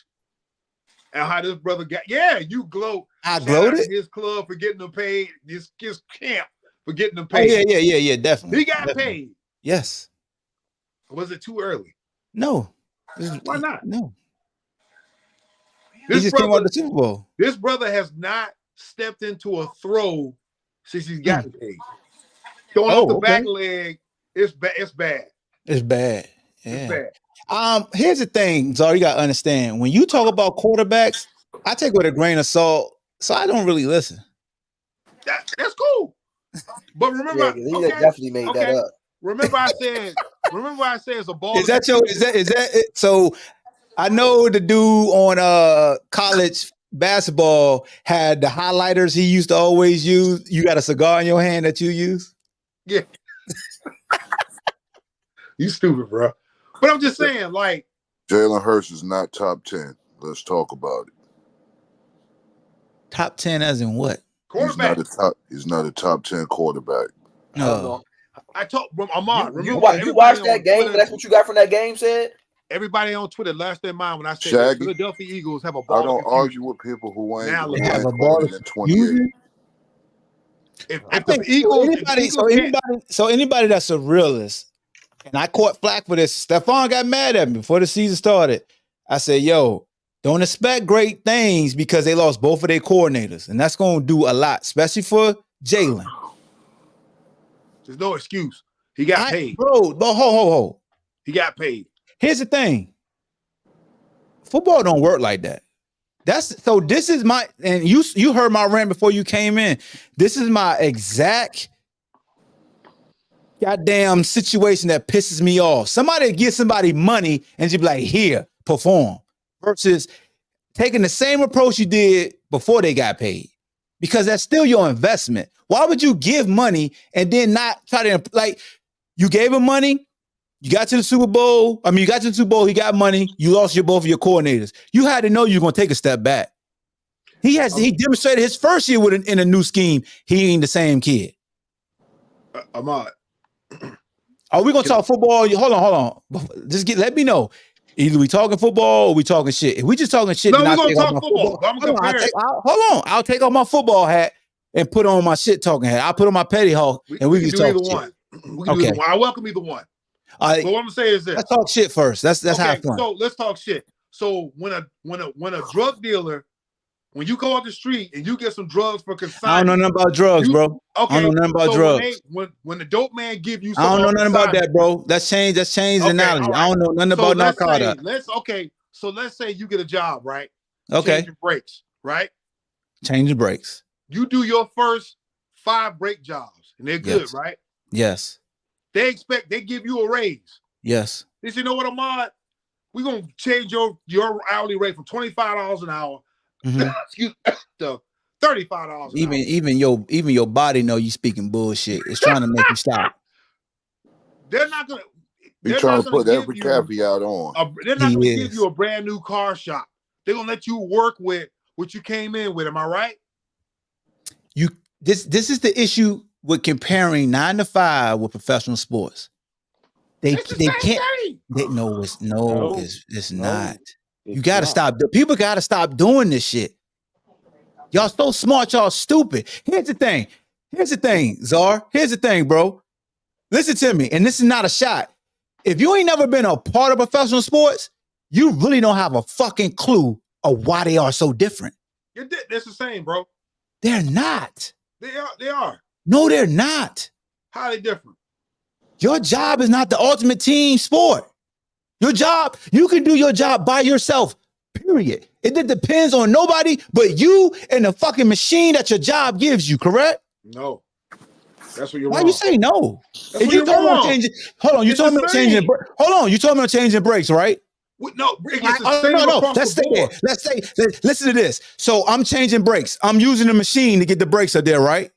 at how this brother got. Yeah, you gloat. I gloated. His club for getting them paid. His camp for getting them Oh, paid. yeah, definitely. He got paid. Yes. Was it too early? No. Why not? No. He just came out of the Super Bowl. This brother has not stepped into a throw since he's gotten paid. Throwing off the back leg, it's bad. It's bad. It's bad. Yeah. It's bad. Here's the thing, Zar, you gotta understand. When you talk about quarterbacks, I take it with a grain of salt, so I don't really listen. That's cool. But remember, he definitely made that up. Remember I said it's a ball. Is that it? So I know the dude on college basketball had the highlighters he used to always use. You got a cigar in your hand that you use? Yeah. You stupid, bro. But I'm just saying, like, Jalen Hurts is not top 10. Let's talk about it. Top 10 as in what? Quarterback. He's not a top 10 quarterback. No. I told Ahmad. You watched that game, but that's what you got from that game, said? Everybody on Twitter lost their mind when I said Shaggy, the Philadelphia Eagles have a ball. I don't argue with people who ain't have a ball in 28. If the Eagles, anybody that's a realist, and I caught flack for this. Stephon got mad at me before the season started. I said, yo, don't expect great things because they lost both of their coordinators. And that's going to do a lot, especially for Jalen. There's no excuse. He got paid. Bro, ho. He got paid. Here's the thing. Football don't work like that. This is my, and you heard my rant before you came in. This is my exact goddamn situation that pisses me off. Somebody give somebody money and just be like, here, perform. Versus taking the same approach you did before they got paid. Because that's still your investment. Why would you give money and then not try to, like, you gave him money, you got to the Super Bowl. I mean, you got to the Super Bowl, he got money, you lost both of your coordinators. You had to know you were going to take a step back. He demonstrated his first year in a new scheme. He ain't the same kid. Ahmad. Are we going to talk football? Hold on. Just let me know. Either we talking football or we talking shit. If we just talking shit, no, then we're going to talk football. I'll take off my football hat and put on my shit talking hat. I'll put on my petty hawk and we can talk either one. We can do either one. I welcome either one. But what I'm gonna say is this: let's talk shit first. That's how fun. So let's talk shit. So when a drug dealer when you go on the street and you get some drugs for I consignment. don't know nothing about drugs, bro. Okay. I don't know nothing about drugs. When the dope man give you I something, don't know nothing about that, bro. That's changed the analogy. Right. I don't know nothing about narcotics. So let's say you get a job, right? Okay. Changing brakes, right? Changing brakes. You do your first 5 brake jobs, and they're good, right? Yes. They give you a raise. Yes. They say, you know what, Ahmad? We're gonna change your hourly rate from $25 an hour to $35 an hour. Even your body know you speaking bullshit. It's trying to make you stop. They're not gonna. They're trying to put every caveat on. They're not gonna give you a brand new car shop. They're gonna let you work with what you came in with. Am I right? This is the issue with comparing 9 to 5 with professional sports. They can't. It's not. You got to stop. People got to stop doing this shit. Y'all so smart, y'all stupid. Here's the thing, Czar. Here's the thing, bro. Listen to me, and this is not a shot. If you ain't never been a part of professional sports, you really don't have a fucking clue of why they are so different. That's the same, bro. They're not. They are. No, they're not. How are they different? Your job is not the ultimate team sport. Your job, you can do your job by yourself, period. It depends on nobody but you and the fucking machine that your job gives you, correct? No. That's what you're Why wrong. you say no? If you told me I'm changing, hold on, you told me I'm changing. Hold on, you told me I'm changing brakes, right? No, Let's stay there. Listen to this. So I'm changing brakes. I'm using the machine to get the brakes up there, right?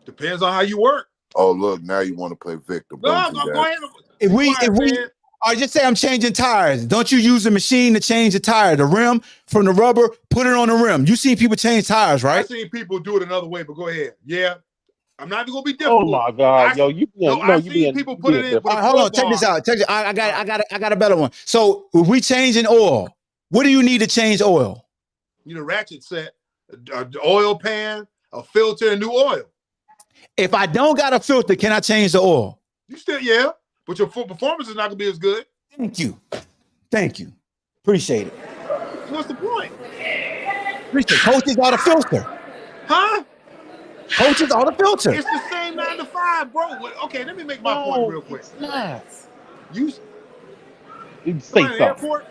Depends on how you work. Oh, look, now you want to play victim. No, go ahead. If we, I just say I'm changing tires. Don't you use the machine to change the tire, the rim from the rubber, put it on the rim? You see people change tires, right? I've seen people do it another way, but go ahead. Yeah. I'm not even gonna be difficult. Oh my God, I've seen people put it in. Right, hold on, check this out. I got a better one. So if we changing oil, what do you need to change oil? You know, ratchet set, an oil pan, a filter, and new oil. If I don't got a filter, can I change the oil? You still, but your performance is not gonna be as good. Thank you. Appreciate it. What's the point? Coaches are the filter. Huh? Coaches are the filter. It's the same 9 to 5, bro. Okay, let me make my point real quick. It's not. You say something.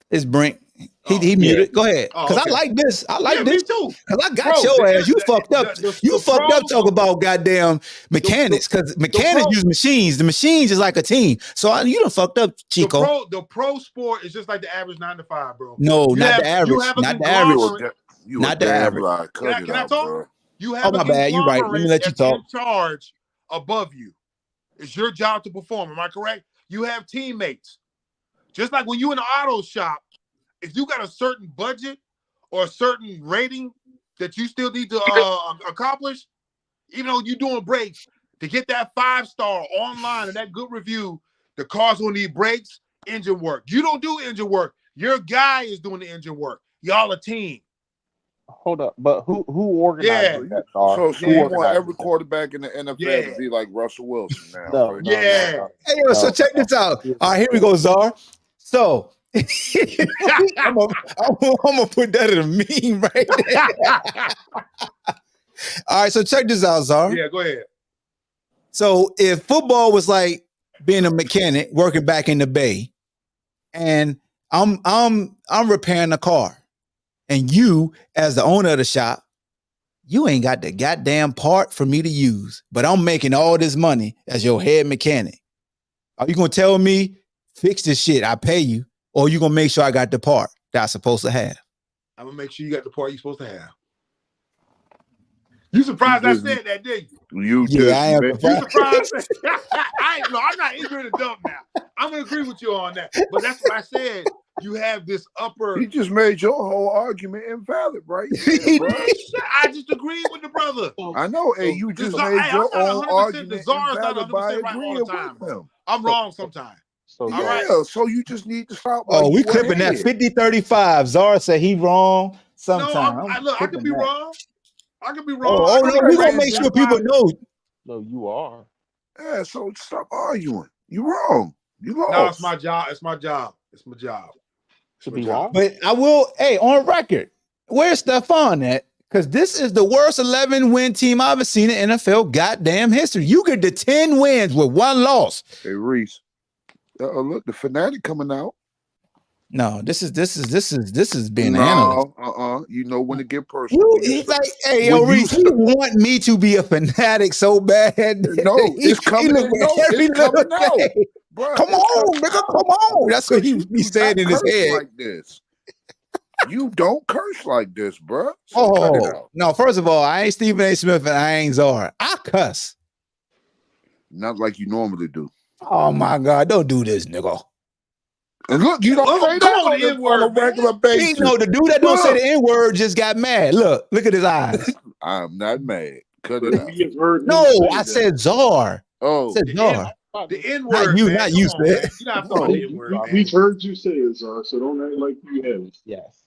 It's Brink. He muted. Go ahead. Because I like this. This. Me too. Because I got your ass. You fucked up. You fucked up talking about goddamn mechanics. Because mechanics use machines. The machines is like a team. So you done fucked up, Chico. The pro sport is just like the average 9 to 5, bro. No, not the average. Not the average. Not the average. Can I talk? Bro. You have my bad. You're right. Let me let you talk. In charge above you. It's your job to perform. Am I correct? You have teammates. Just like when you in the auto shop, if you got a certain budget or a certain rating that you still need to accomplish, even though you're doing brakes, to get that 5-star online and that good review, the cars will need brakes, engine work. You don't do engine work. Your guy is doing the engine work. Y'all a team. Hold up, but who organizes that? So you want every quarterback in the NFL to be like Russell Wilson now? No. Hey, yo, so check this out. All right, here we go, Czar. So I'm gonna put that in a meme right there. All right, so check this out, Czar. Yeah, go ahead. So if football was like being a mechanic working back in the Bay, and I'm repairing a car. And you, as the owner of the shop, you ain't got the goddamn part for me to use, but I'm making all this money as your head mechanic. Are you gonna tell me, fix this shit, I pay you, or you gonna make sure I got the part that I'm supposed to have? I'm gonna make sure you got the part you're supposed to have. You surprised I said that, didn't you? I am You surprised? I'm not ignorant and dumb now. I'm gonna agree with you on that. But that's what I said. You have this upper. He just made your whole argument invalid, right? I just agreed with the brother. I know, and you just made your own argument invalid by agreeing with him. I'm wrong sometimes. So you just need to stop. We clipping that 50-35. Zara said he wrong sometimes. No, I could be wrong. I could be wrong. No, we gonna make sure people know. No, you are. Yeah, so stop arguing. You wrong. You lost. No, it's my job. It's my job. To be wrong. But I will, on record, Where's Stephon at? Because this is the worst 11-win team I've ever seen in NFL goddamn history. You get to 10 wins with 1 loss. Hey Reese, look, the fanatic coming out. No, this is being analyzed. You know when to get personal. He's like, hey, yo, Reese, he want me to be a fanatic so bad. No, it's coming. It's coming out. Bruh, come on, nigga, come on. That's what he be saying in his head. Like this. You don't curse like this, bro. So cut it out. No, first of all, I ain't Stephen A. Smith and I ain't Czar. I cuss. Not like you normally do. Oh my God, don't do this, nigga. And look, you don't say that on a regular basis. No, the dude that don't say the N-word just got mad. Look at his eyes. I'm not mad. Cut it out. No, I said Czar. Oh, I said Czar. The N-word. Not you, man. You're not talking the N-word. We've heard you say it, Czar, so don't act like you haven't. Yes.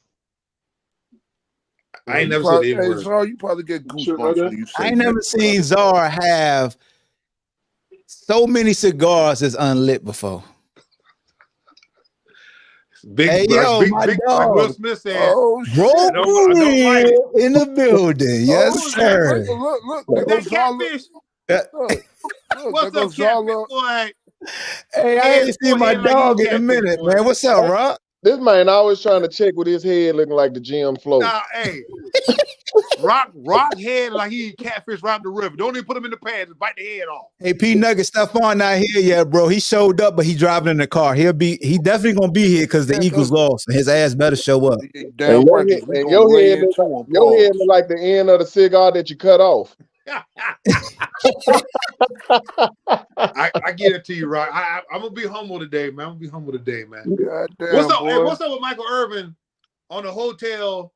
I ain't never said the N-word. Czar, you probably get goosebumps when you say I ain't never seen Czar have so many cigars as unlit before. Big, big Will Smith said, Bro, in the building. Yes, sir. Look. That catfish. What's up, catfish boy? Hey, I ain't seen my dog in a minute, man. What's up, Rock? This man always trying to check with his head looking like the gym floor. Nah, hey. Rock head like he catfish right the river. Don't even put him in the pants and bite the head off. Hey, P Nugget, Stephon not here yet, bro. He showed up, but he driving in the car. He definitely gonna be here because the Eagles lost. And his ass better show up. Your head look like the end of the cigar that you cut off. I get it to you, Rock. I'm gonna be humble today, man. Goddamn, what's up? boy. Hey, what's up with Michael Irvin on the hotel?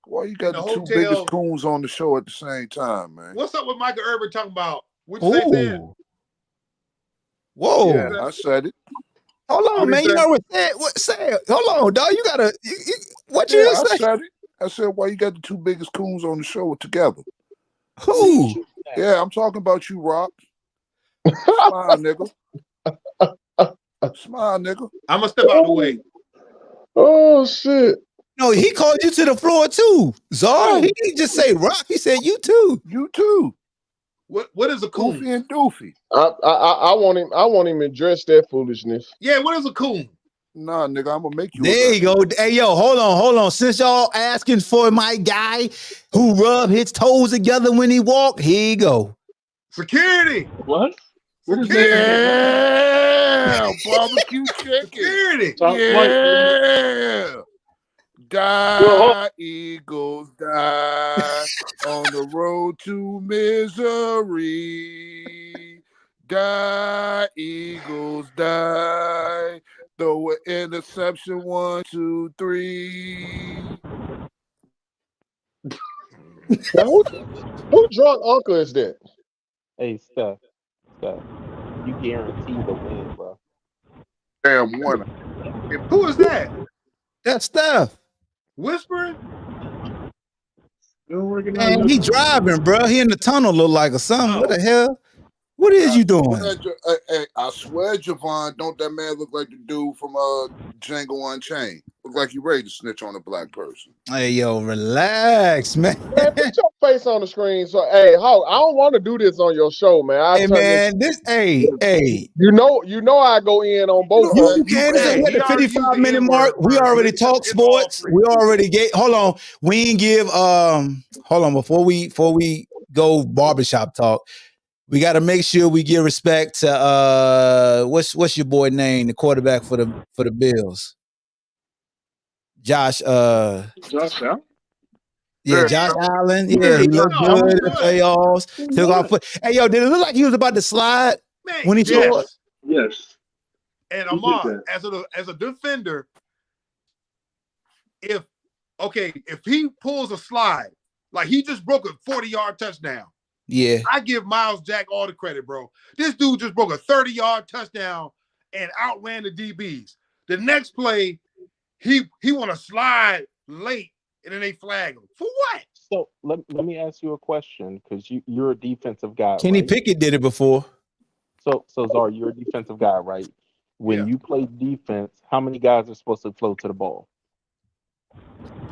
Why you got the two biggest coons on the show at the same time, man? What's up with Michael Irvin talking about? What you say then? Whoa. Yeah, I said it. Hold on, man. You know what say it. Hold on, dog. You gotta what you say? I said it. I said why you got the two biggest coons on the show together. Who? Yeah, I'm talking about you, Rock. Smile, nigga. Smile, nigga. I'm gonna step out of the way. Oh shit. No, he called you to the floor too. Czar, he didn't just say Rock. He said you too. You too. What is a coon? Goofy and doofy. I want him to address that foolishness. Yeah, what is a coon? Nah, nigga, I'm gonna make you. There you go. Hey, yo, hold on. Since y'all asking for my guy who rub his toes together when he walk, here you go. Security. What? Yeah, barbecue chicken. Security. Yeah. Die, Eagles, die on the road to misery. Die, Eagles, die. Throw an interception, 1, 2, 3. Who drunk uncle is that? Hey, Steph, you guarantee the win, bro. Damn one. Who is that? That's Steph. Whispering? Man, he driving, bro. He in the tunnel look like or something. What the hell? What is you doing? I swear, Javon, don't that man look like the dude from Django Unchained? Look like you ready to snitch on a black person. Hey, yo, relax, man. Man, put your face on the screen. So, hey, Hawk, I don't want to do this on your show, man. Hey, You know, I go in on both. You can. At the 55-minute mark, we already talked sports. We already get. Hold on, we ain't give. Hold on, before we go barbershop talk. We got to make sure we give respect to what's your boy name, the quarterback for the Bills, Josh. Josh Allen. Yeah, Josh Allen. Yeah, he looked good in the playoffs. Took off. Hey, yo, did it look like he was about to slide when he scored? Yes. And Amar, as a defender, if he pulls a slide, like he just broke a 40-yard touchdown. Yeah, I give Miles Jack all the credit, bro. This dude just broke a 30-yard touchdown and outran the DBs. The next play, he want to slide late, and then they flag him. For what? So let me ask you a question, because you're a defensive guy. Kenny right? Pickett did it before. So Czar, you're a defensive guy, right? When you play defense, how many guys are supposed to flow to the ball?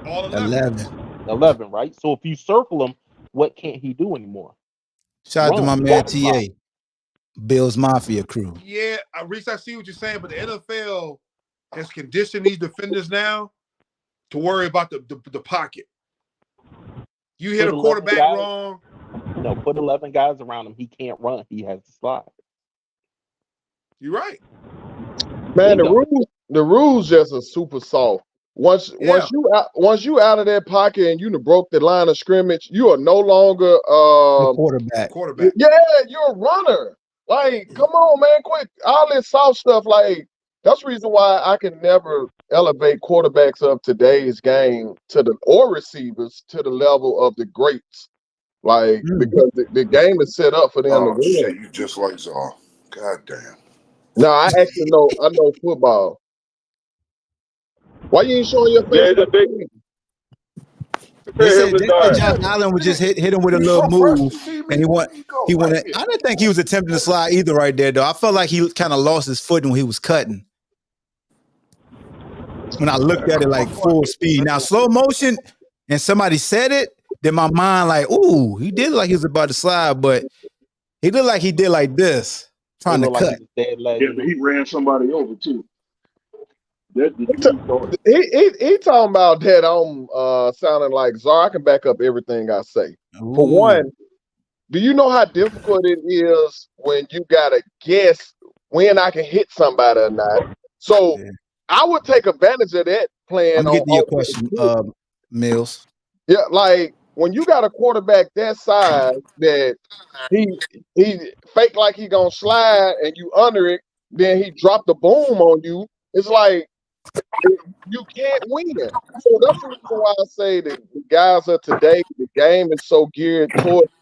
All 11. 11, right? So if you circle him, what can't he do anymore? Shout out to my Run. man TA, Bills Mafia crew. Yeah, Reese, I see what you're saying, but the NFL has conditioned these defenders now to worry about the pocket. You hit a Put 11 quarterback guys- wrong. No, put 11 guys around him. He can't run. He has to slide. You're right. Man, Bingo. the rules just are super soft. Once you out of that pocket and you done broke the line of scrimmage, you are no longer The quarterback. Yeah, you're a runner. Like, come on, man, quick. All this soft stuff, like, that's the reason why I can never elevate quarterbacks of today's game or receivers to the level of the greats. Like, because the game is set up for them to Oh win. shit, you just like Czar. God damn. No, I actually know football. Why you ain't showing your face? They said Josh Allen would just hit him with a little move, and he wanted. I didn't think he was attempting to slide either right there, though. I felt like he kind of lost his footing when he was cutting. When I looked at it like full speed, now slow motion, and somebody said it, then my mind like, ooh, he did like he was about to slide, but he looked like he did like this, trying to cut. Yeah, but he ran somebody over too. He talking about that on sounding like Czar. I can back up everything I say. Ooh. For one, do you know how difficult it is when you gotta guess when I can hit somebody or not? So I would take advantage of that playing. I'm gonna get to your question, Mills. Yeah, like when you got a quarterback that size that he fake like he gonna slide and you under it, then he dropped the boom on you. It's like you can't win. So that's the reason why I say that the guys of today, the game is so geared towards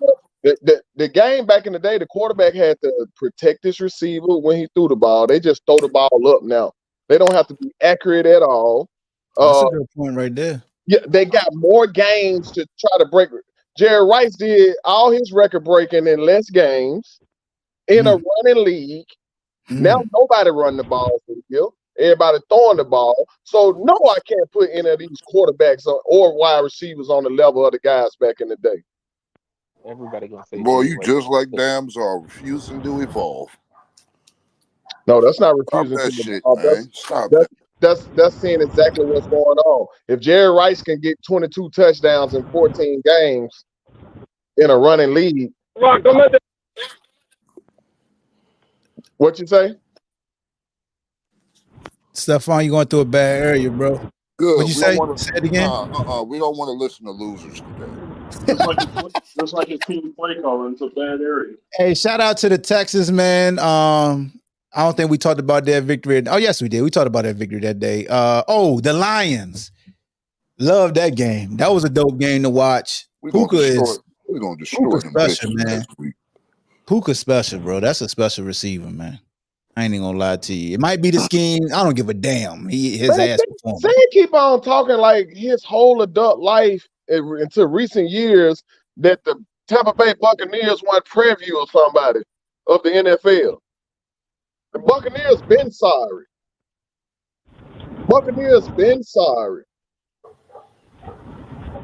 the game back in the day. The quarterback had to protect his receiver when he threw the ball. They just throw the ball up now. They don't have to be accurate at all. That's a good point right there. Yeah, they got more games to try to break. Jerry Rice did all his record breaking in less games in a running league. Now nobody run the ball for the field. Everybody throwing the ball. So no, I can't put any of these quarterbacks or wide receivers on the level of the guys back in the day. Everybody gonna say, boy, you just like Dams are refusing to evolve. No, that's not refusing Stop that to shit, evolve. man. Stop that. That's seeing exactly what's going on. If Jerry Rice can get 22 touchdowns in 14 games in a running league, what you say? Stephon, you going through a bad area, bro. Good. What'd you say? Say it again. We don't want to listen to losers today. Just like his team play calling, it's a bad area. Hey, shout out to the Texans, man. I don't think we talked about their victory. Oh, yes, we did. We talked about that victory that day. The Lions. Love that game. That was a dope game to watch. We're gonna destroy them special, bitches man. this week. Puka's special, bro. That's a special receiver, man. I ain't even gonna lie to you. It might be the scheme. I don't give a damn. His ass performing. Say keep on talking like his whole adult life into recent years that the Tampa Bay Buccaneers want preview of somebody of the NFL. The Buccaneers been sorry.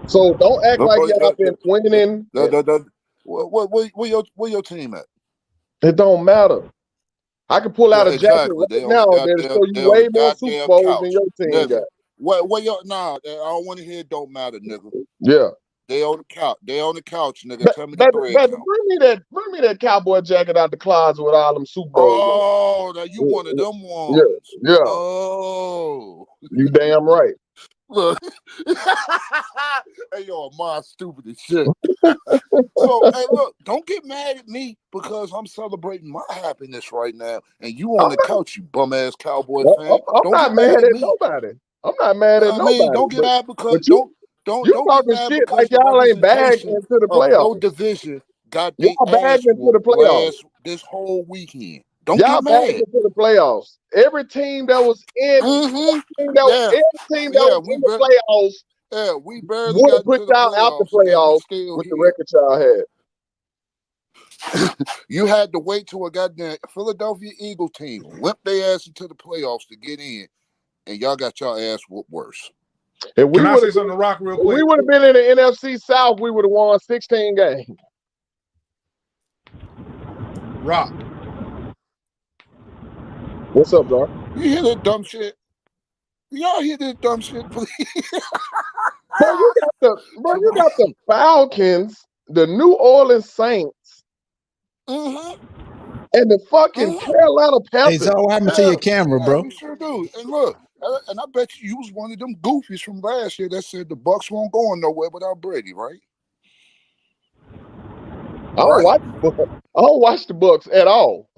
So don't act like y'all been winning. Where your team at? It don't matter. I can pull out a jacket right now that'll show you way more Super Bowls than your team got. I don't want to hear it don't matter, nigga. Yeah. They on the couch. Nigga. Tell me the thread count. Bring me that cowboy jacket out the closet with all them Super Bowls. Oh, now you one of them ones. Yeah. Oh. You damn right. Look. Hey, yo, my stupid as shit. So, hey, look, don't get mad at me because I'm celebrating my happiness right now. And you on the couch, you bum-ass Cowboy fan. I'm not mad at nobody. I'm not mad at nobody. Don't get mad because you talking shit like y'all ain't bagged into the playoffs. No division got their ass into the playoffs this whole weekend. Don't y'all get mad. Bagged into the playoffs. Every team that was in, every team that was in the playoffs. Yeah, we barely would got put into the y'all out the playoffs with the record y'all had. You had to wait till a goddamn Philadelphia Eagle team limp their ass into the playoffs to get in, and y'all got y'all ass whooped worse. If we Can I would say have something to Rock real if we quick? would have been in the NFC South, we would have won 16 games. Rock. What's up, dog? You hear that dumb shit? Y'all hear that dumb shit, please? Bro, you got the Falcons, the New Orleans Saints, Mm-hmm. and the fucking Carolina Hey, Panthers. Zara, what happened to your camera, Yeah, bro? we sure do. And look, and I bet you was one of them goofies from last year that said the Bucks won't go nowhere without Brady, right? I don't watch the Bucks at all.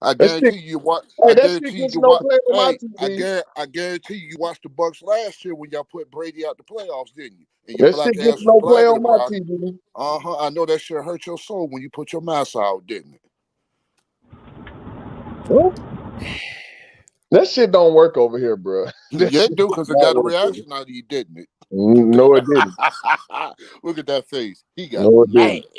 I That guarantee shit, you what. hey, I that shit guarantee gets you no what. play on my Hey, TV. I guarantee you watched the Bucks last year when y'all put Brady out the playoffs, didn't you? And your That black shit ass gets was no play blabbing on my about. TV. I know that shit hurt your soul when you put your mouth out, didn't it? Well, that shit don't work over here, bro. That Yeah, shit it do, because it don't got a work over reaction out of you, didn't it? here. No, it didn't. Look at that face. He got No, it mad. didn't. Hey,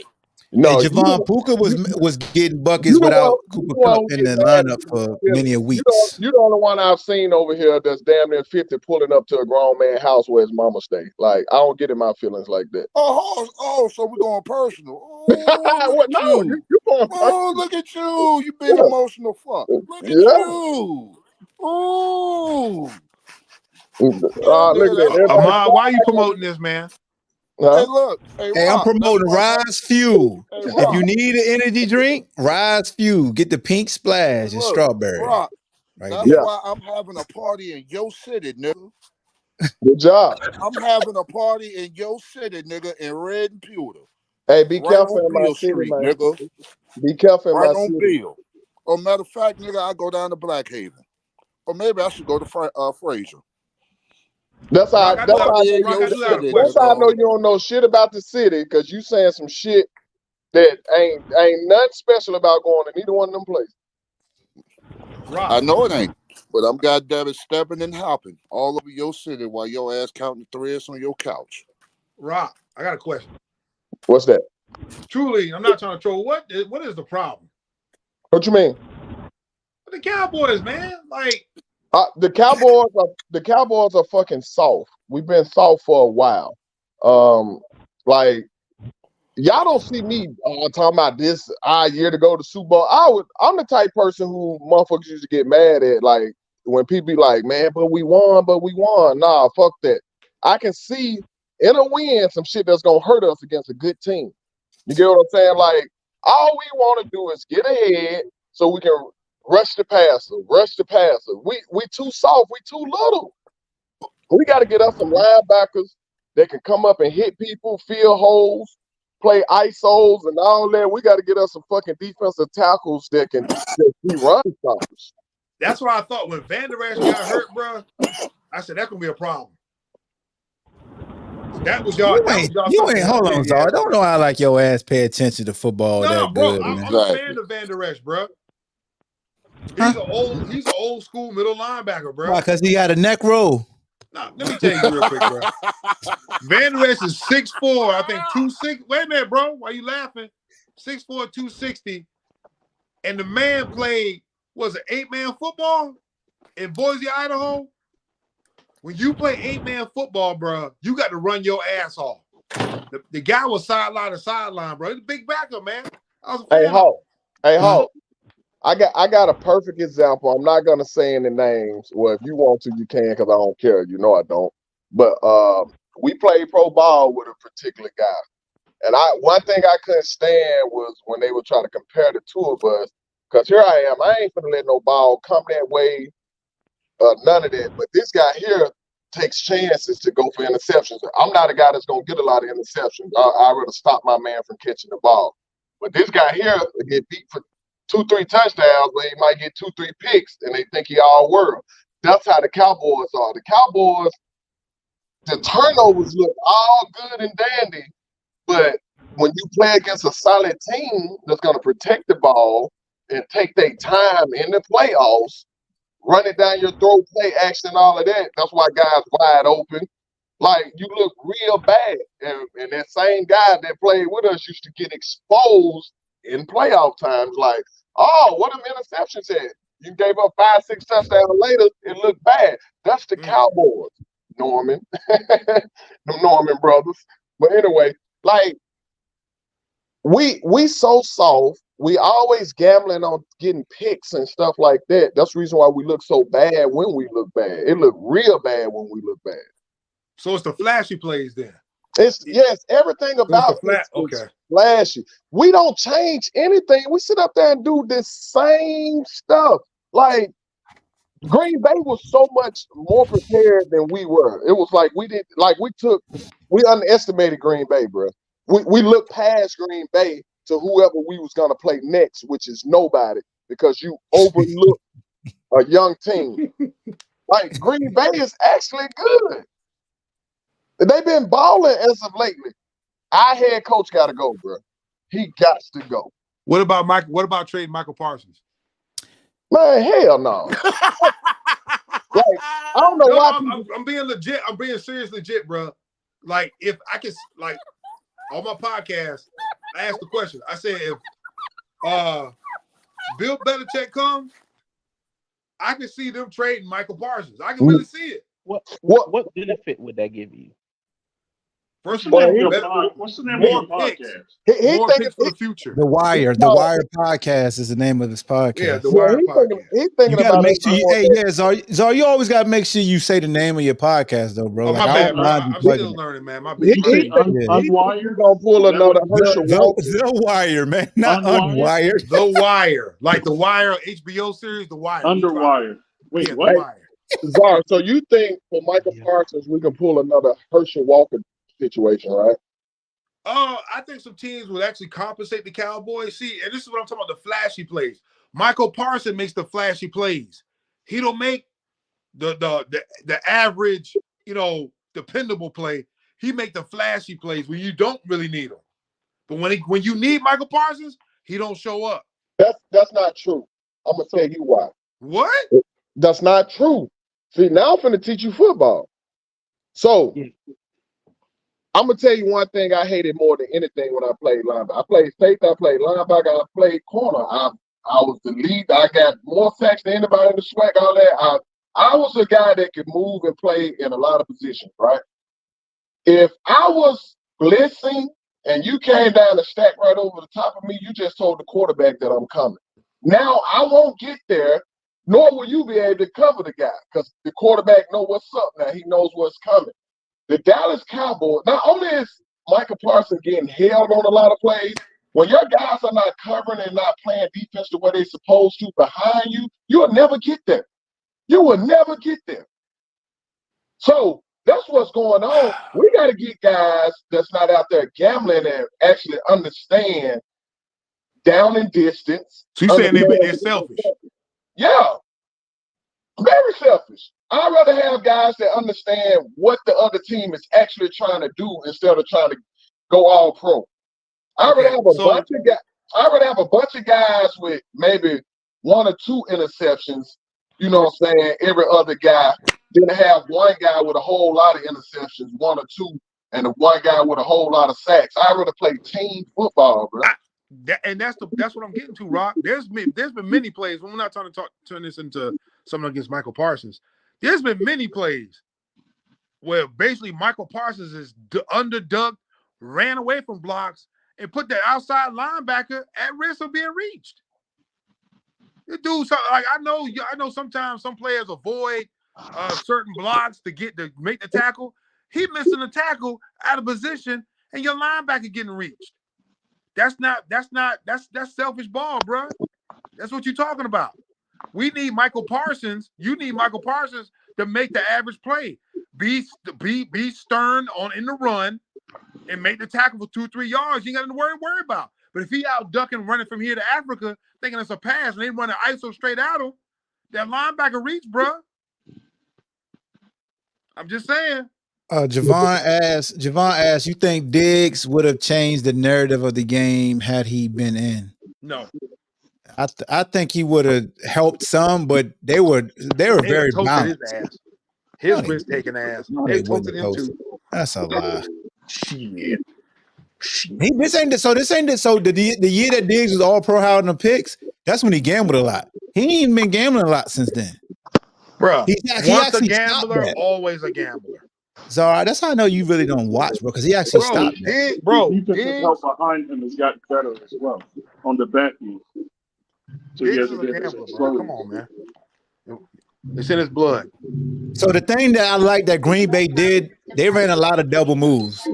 No, Javon Puka was getting buckets you the without one Cooper who Cup in get the mad lineup at for me. many a You weeks. the only one I've seen over here that's damn near 50 pulling up to a grown man house where his mama stay. Like, I don't get in my feelings like that. So we're going personal. Oh, look What? at No, you. you going Oh, look at you. You big yeah. emotional fuck. Look at Yeah. you. Oh. Look at Damn near that. that. Ahmad, why are you promoting this, man? Hey, look. Hey, Hey, I'm Rock. That's promoting why. Rise Fuel. Hey, If Rock. you need an energy drink, Rise Fuel. Get the pink Hey, splash and look. strawberry Rock. right That's there. Yeah. why I'm having a party in your city, nigga. Good job. I'm having a party in your city, nigga, in Red and Pewter. Hey, be Right careful on in my Beale city, Street, man. nigga. Be careful in Right my on city. Beale. Or matter of fact, nigga, I go down to Blackhaven. Or maybe I should go to Fraser. That's how. Rock, I do have Party in Rock, your I do have a city, That's question. how I know nigga. you don't know shit about the city, because you saying some shit that ain't nothing special about going to neither one of them places. Rock. I know it ain't. But I'm goddamn stepping and hopping all over your city while your ass counting threads on your couch. Rock, I got a question. What's that? Truly, I'm not trying to troll. What is the problem? What you mean? The Cowboys, man. Like, The Cowboys are fucking soft. We've been soft for a while. Like, y'all don't see me talking about this year to go to Super Bowl. I'm the type person who motherfuckers used to get mad at, like, when people be like, man, but we won. Nah, fuck that. I can see in a win some shit that's gonna hurt us against a good team. You get what I'm saying? Like, all we want to do is get ahead so we can rush the passer. We too soft, we too little. We got to get us some linebackers that can come up and hit people, fill holes, play ISOs and all that. We got to get us some fucking defensive tackles that can be run stoppers. that's what I thought when Van Der Esch got hurt, bro. I said that's gonna be a problem. That was y'all. You ain't. Hold on, Zara. Don't know how like your ass pay attention to football No, that bro. good, I'm man. a fan of Van Der Esch, bro. He's an old school middle linebacker, bro. Why? Because he got a neck roll. Now, let me tell you real quick, bro. Van Der Esch is 6'4", I think 260. Wait a minute, bro. Why you laughing? 6'4", 260. And the man played, was it 8-man football in Boise, Idaho? When you play 8-man football, bro, you got to run your ass off. The guy was sideline to sideline, bro. He's a big backer, man. I was a fan of Hey, Hawk. I got a perfect example. I'm not gonna say any names. Well, if you want to, you can, because I don't care. You know I don't. But we played pro ball with a particular guy, and one thing I couldn't stand was when they would try to compare the two of us. Because here I am, I ain't gonna let no ball come that way, none of that. But this guy here takes chances to go for interceptions. I'm not a guy that's gonna get a lot of interceptions. I'd rather stop my man from catching the ball. But this guy here will get beat for 2-3 touchdowns, but he might get 2-3 picks, and they think he all world. That's how the Cowboys are. The Cowboys, the turnovers look all good and dandy, but when you play against a solid team that's going to protect the ball and take their time in the playoffs, run it down your throat, play action, all of that, that's why guys wide open. Like, you look real bad. And that same guy that played with us used to get exposed in playoff times. Like, oh, what them interceptions at? You gave up 5-6 touchdowns later, it looked bad. That's the Cowboys, Norman. The Norman brothers. But anyway, like we so soft. We always gambling on getting picks and stuff like that. That's the reason why we look so bad when we look bad. It look real bad when we look bad. So it's the flashy plays then. It's yes, everything about it is flashy. We don't change anything. We sit up there and do this same stuff. Like Green Bay was so much more prepared than we were. It was like we underestimated Green Bay, bro. We looked past Green Bay to whoever we was gonna play next, which is nobody, because you overlooked a young team. Like Green Bay is actually good. They've been balling as of lately. Our head coach got to go, bro. He got to go. What about trading Michael Parsons? Man, hell no. Like, I don't know why. I'm being legit. I'm being serious, legit, bro. Like, if I can, like, on my podcast, I asked the question. I said, if Bill Belichick comes, I can see them trading Michael Parsons. I can really see it. What benefit would that give you? First of all, what's the name of your podcast? More picks for the future. The Wire. The Wire podcast is the name of this podcast. Yeah, the Wire podcast. He's thinking you gotta about make sure Zar, you always gotta make sure you say the name of your podcast though, bro. Oh, Like, my bad, bro. I'm I'm still learning, man. My bad. He's gonna pull another Herschel Walker. The Wire, man. Not Unwired. The Wire. Like the Wire HBO series, The Wire. Underwire. Wait, Yeah, what? The Wire. Zar, so you think for Michael Parsons we can pull another Herschel Walker situation, right? I think some teams would actually compensate the Cowboys. See, and this is what I'm talking about, the flashy plays. Michael Parsons makes the flashy plays. He don't make the average, dependable play. He make the flashy plays when you don't really need him. But when you need Michael Parsons, he don't show up. That's not true. I'm gonna tell you why. What? That's not true. See, now I'm finna teach you football. So I'm gonna tell you one thing I hated more than anything when I played linebacker. I played safety, I played linebacker, I played corner. I was the lead. I got more sacks than anybody in the swag, all that. I was a guy that could move and play in a lot of positions, right? If I was blitzing and you came down and stacked right over the top of me, you just told the quarterback that I'm coming. Now I won't get there, nor will you be able to cover the guy, because the quarterback knows what's up now. He knows what's coming. The Dallas Cowboys, not only is Michael Parsons getting held on a lot of plays, when your guys are not covering and not playing defense the way they're supposed to behind you, you'll never get there. You will never get there. So that's what's going on. We got to get guys that's not out there gambling and actually understand down and distance. So you're saying they're selfish? Yeah. Very selfish. I'd rather have guys that understand what the other team is actually trying to do instead of trying to go all pro. I'd rather have a bunch of guys with maybe 1 or 2 interceptions, you know what I'm saying, every other guy, than to have one guy with a whole lot of interceptions, 1 or 2, and one guy with a whole lot of sacks. I'd rather play team football, bro. That's what I'm getting to, Rock. There's been many plays. We're not trying to turn this into something against Michael Parsons. There's been many plays where basically Michael Parsons is underdug, ran away from blocks, and put that outside linebacker at risk of being reached. The dude, like I know sometimes some players avoid certain blocks to make the tackle. He missing the tackle out of position, and your linebacker getting reached. That's selfish ball, bro. That's what you're talking about. We need Michael Parsons. You need Michael Parsons to make the average play. Be stern in the run and make the tackle for 2-3 yards. You ain't got nothing to worry about. But if he out ducking, running from here to Africa, thinking it's a pass, and they run an ISO straight at him, that linebacker reach, bro. I'm just saying. Javon asked, you think Diggs would have changed the narrative of the game had he been in? No. I think he would have helped some, but they were very balanced. His risk-taking ass. They toasted him too. That's a lie. Shit. This ain't the year that Diggs was all pro out in the picks. That's when he gambled a lot. He ain't been gambling a lot since then. Bro, He once a actually stopped gambler, that. always a gambler. So that's how I know you really don't watch, bro, because he actually stopped that. Defensive help behind him has gotten better as well on the back end. So he Diggs hasn't is a been as gambler, bro. exposed. Come on, man. It's in his blood. So the thing that I like that Green Bay did, they ran a lot of double moves.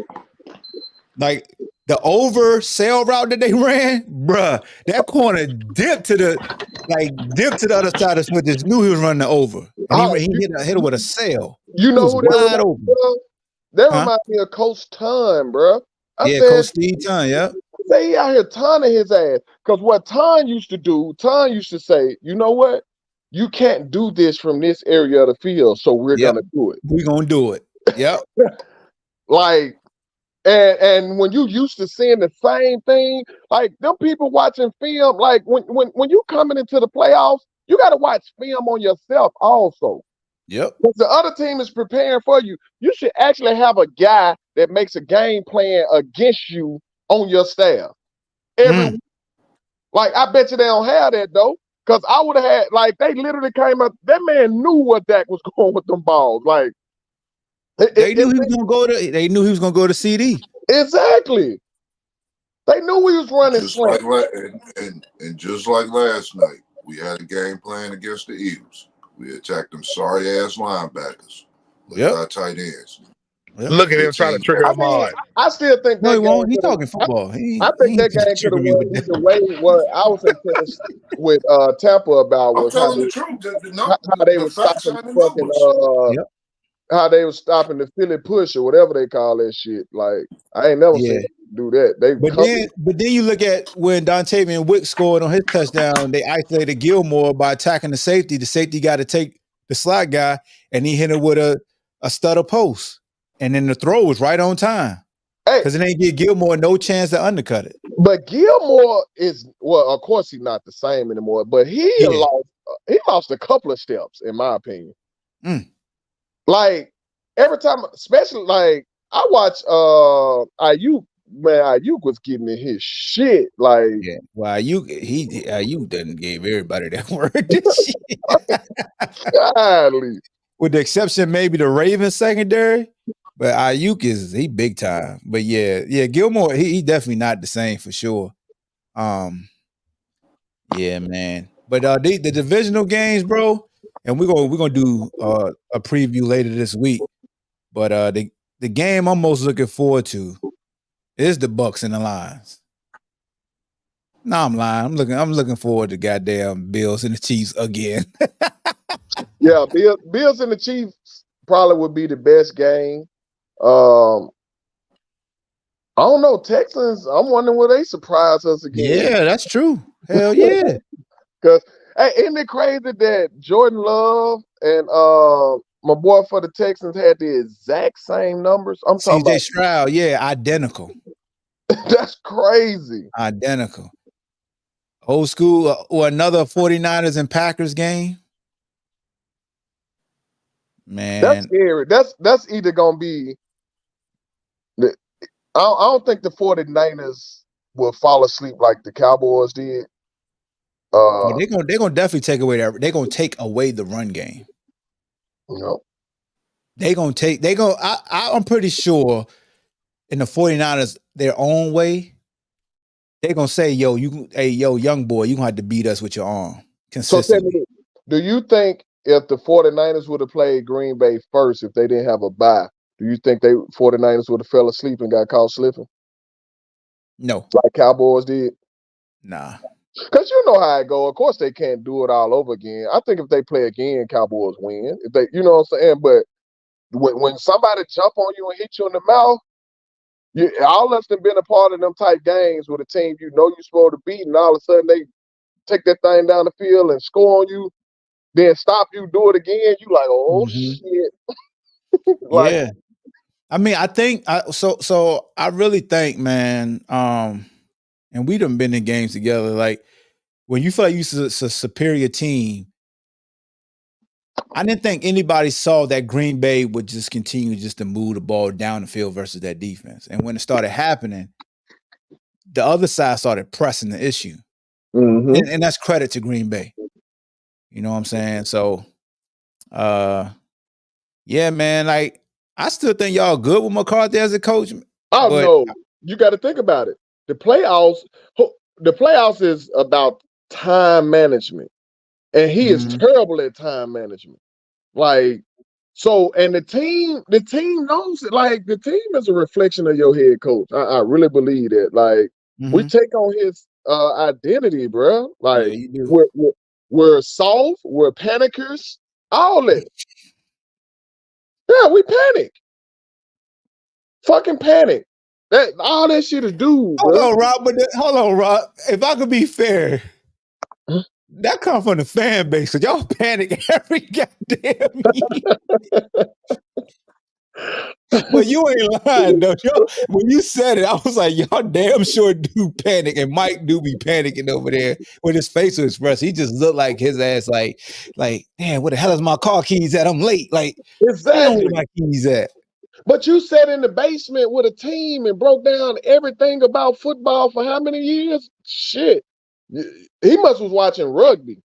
Like the over sail route that they ran, bruh, that corner dipped to the other side of Smith. Just knew he was running the over, and he hit it with a sail. You know who that wide open. That reminds me of Coach Ton, bro. Coach Steve Ton, yeah. Say he out here Tunning his ass. Because what Ton used to do, Ton used to say, you know what? You can't do this from this area of the field, so we're gonna do it. We're gonna do it. Yep. Like, and when you used to seeing the same thing, like them people watching film, like when you coming into the playoffs, you got to watch film on yourself also. Yep. Because the other team is preparing for you. You should actually have a guy that makes a game plan against you on your staff every week. Like, I bet you they don't have that though. Because I would have had, like, they literally came up, that man knew what Dak was going with them balls. Like, they knew he was gonna go to CD. Exactly. They knew he was running just slant. and just like last night, we had a game plan against the Eagles. We attacked them sorry ass linebackers. Look at our tight ends. Yep. Look at him trying to trigger him on. I still think no, he won't. He's talking football. I think that game could have went either way. What I was impressed with Tampa about was how they were stopping fucking how they were stopping the Philly push or whatever they call that shit. Like, I ain't never seen them do that. But then you look at when Dontavian Wick scored on his touchdown, they isolated Gilmore by attacking the safety. The safety got to take the slot guy, and he hit it with a stutter post. And then the throw was right on time. Because it ain't give Gilmore no chance to undercut it. But Gilmore is, well, of course he's not the same anymore, but he lost a couple of steps, in my opinion. Like, every time, especially, like, I watch Ayuk, man, Ayuk was getting in his shit. Like, well, Ayuk done gave everybody that word this shit. Godly. With the exception maybe the Ravens secondary. But Ayuk he big time. But yeah, Gilmore, he definitely not the same for sure. Yeah, man. But the divisional games, bro, and we're gonna do a preview later this week. But the game I'm most looking forward to is the Bucks and the Lions. No, I'm lying. I'm looking forward to goddamn Bills and the Chiefs again. Yeah, Bills and the Chiefs probably would be the best game. I don't know, Texans. I'm wondering will they surprise us again. Yeah, that's true. Hell yeah. Because isn't it crazy that Jordan Love and my boy for the Texans had the exact same numbers? I'm talking CJ about Stroud, identical. That's crazy. Identical. Old school or another 49ers and Packers game. Man, that's scary. That's either gonna be. I don't think the 49ers will fall asleep like the Cowboys did. They're gonna definitely take away that. They're gonna take away the run game. No. I'm pretty sure in the 49ers their own way, they're gonna say, young boy, you gonna have to beat us with your arm consistently. So do you think if the 49ers would have played Green Bay first, if they didn't have a bye, do you think 49ers would have fell asleep and got caught slipping? No. Like Cowboys did? Nah. Because you know how it go. Of course they can't do it all over again. I think if they play again, Cowboys win. If they, you know what I'm saying? But when somebody jump on you and hit you in the mouth, all of us have been a part of them type games with a team you know you're supposed to beat, and all of a sudden they take that thing down the field and score on you, then stop you, do it again. You like, oh shit. Like, yeah. I mean, I think so I really think, man, and we done been in games together. Like when you feel like you're a superior team, I didn't think anybody saw that Green Bay would just continue just to move the ball down the field versus that defense. And when it started happening, the other side started pressing the issue. And that's credit to Green Bay. You know what I'm saying? So, yeah, man. Like, I still think y'all good with McCarthy as a coach, Oh but no, you got to think about it. The playoffs is about time management, and he is Mhm. terrible at time management. Like, so, and the team knows it. Like, the team is a reflection of your head coach. I really Bleav that. Like, we Mhm. take on his identity, bro. Yeah, Like, you do. we're soft, we're panickers, all that. Yeah, we panic. Fucking panic. That all that shit is due, Hold bro. on, Rob. But hold on, Rob. If I could be fair, Huh? that come from the fan base. So y'all panic every goddamn year. But you ain't lying though. When you said it, I was like, y'all damn sure do panic, and Mike do be panicking over there with his facial expression. He just looked like his ass, like, damn, where the hell is my car keys at? I'm late. Like, damn, where Exactly. my keys at? But you sat in the basement with a team and broke down everything about football for how many years? Shit. He must was watching rugby.